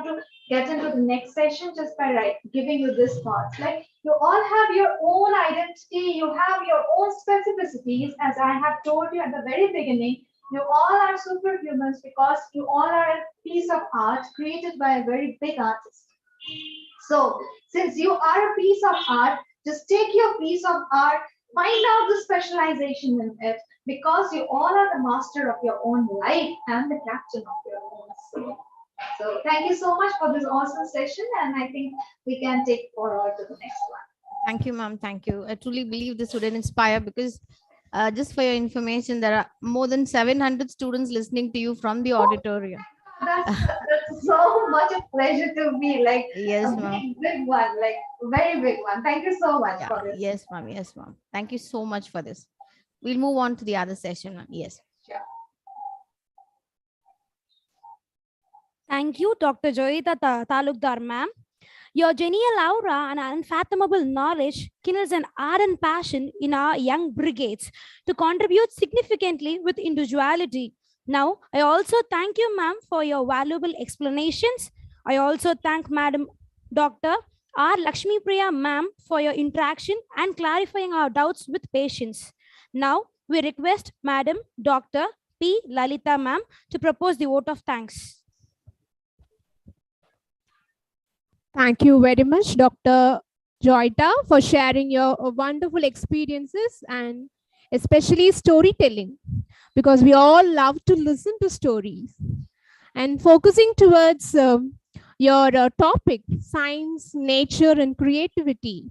to get into the next session just by giving you this thoughts. Like you all have your own identity, you have your own specificities, as I have told you at the very beginning. You all are superhumans because you all are a piece of art created by a very big artist. So, since you are a piece of art, just take your piece of art, find out the specialization in it, because you all are the master of your own life and the captain of your own soul. So, thank you so much for this awesome session, and I think we can take forward to the next one. Thank you, ma'am. Thank you. I truly believe this would inspire, because just for your information, there are more than 700 students listening to you from the auditorium. That's so much a pleasure to be like Yes, a ma'am. big one, like very big one. Thank you so much for this. Yes, ma'am. Yes, ma'am. Thank you so much for this. We'll move on to the other session, ma'am. Yes. Sure. Thank you, Dr. Joyita Talukdar, ma'am. Your genial aura and unfathomable knowledge kindles an ardent passion in our young brigades to contribute significantly with individuality. Now, I also thank you, ma'am, for your valuable explanations. I also thank Madam Dr. R. Lakshmi Priya, ma'am, for your interaction and clarifying our doubts with patience. Now, we request Madam Dr. P. Lalita, ma'am, to propose the vote of thanks. Thank you very much, Dr. Joyita, for sharing your wonderful experiences and especially storytelling, because we all love to listen to stories. And focusing towards your topic, science, nature, and creativity,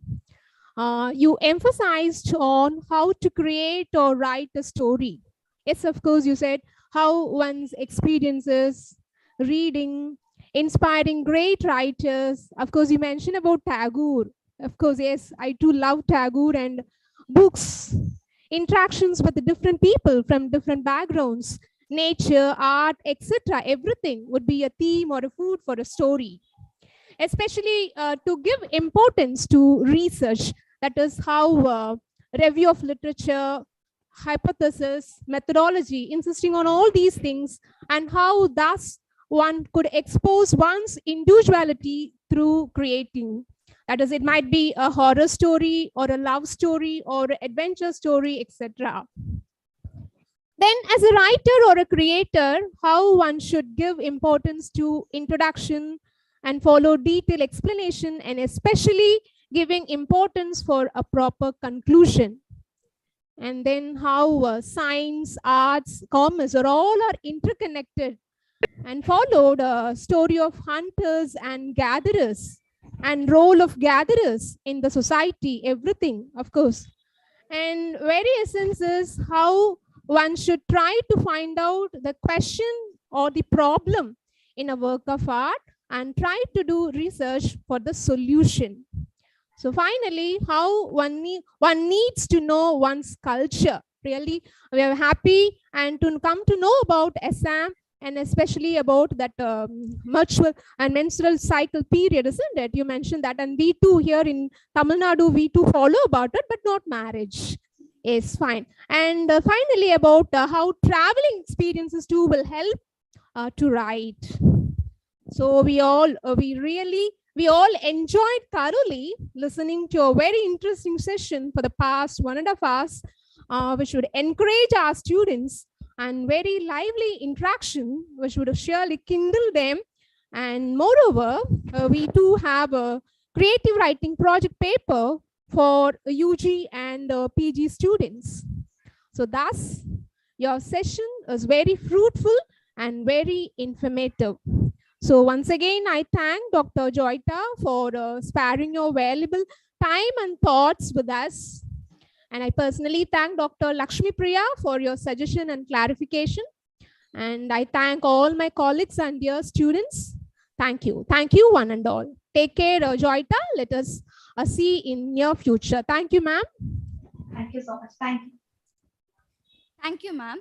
you emphasized on how to create or write a story. Yes, of course, you said how one's experiences, reading, inspiring great writers. Of course, you mentioned about Tagore. Of course, yes, I too love Tagore and books, interactions with the different people from different backgrounds, nature, art, etc. Everything would be a theme or a food for a story. Especially to give importance to research, that is how review of literature, hypothesis, methodology, insisting on all these things, and how thus one could expose one's individuality through creating. That is, it might be a horror story or a love story or an adventure story, etc. Then as a writer or a creator, how one should give importance to introduction and follow detailed explanation, and especially giving importance for a proper conclusion. And then how science, arts, commerce all are interconnected, and followed a story of hunters and gatherers and role of gatherers in the society, everything, of course. And very essence is how one should try to find out the question or the problem in a work of art and try to do research for the solution. So finally, how one needs to know one's culture. Really, we are happy and to come to know about Assam, and especially about that menstrual and menstrual cycle period, isn't it? You mentioned that, and we too here in Tamil Nadu, we too follow about it, but not marriage. Is fine. And finally, about how traveling experiences too will help to write. So we all enjoyed thoroughly listening to a very interesting session for the past 1.5 hours, which would encourage our students, and very lively interaction, which would surely kindle them. And moreover, we too have a creative writing project paper for UG and PG students. So thus, your session is very fruitful and very informative. So once again, I thank Dr. Joyita for sparing your valuable time and thoughts with us. And I personally thank Dr. Lakshmi Priya for your suggestion and clarification. And I thank all my colleagues and dear students. Thank you. Thank you, one and all. Take care, Joyita. Let us see in near future. Thank you, ma'am. Thank you so much. Thank you. Thank you, ma'am.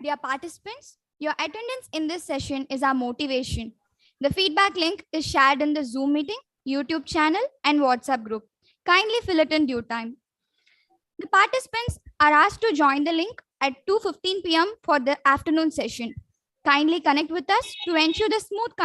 Dear participants, your attendance in this session is our motivation. The feedback link is shared in the Zoom meeting, YouTube channel, and WhatsApp group. Kindly fill it in due time. The participants are asked to join the link at 2:15 p.m. for the afternoon session. Kindly connect with us to ensure the smooth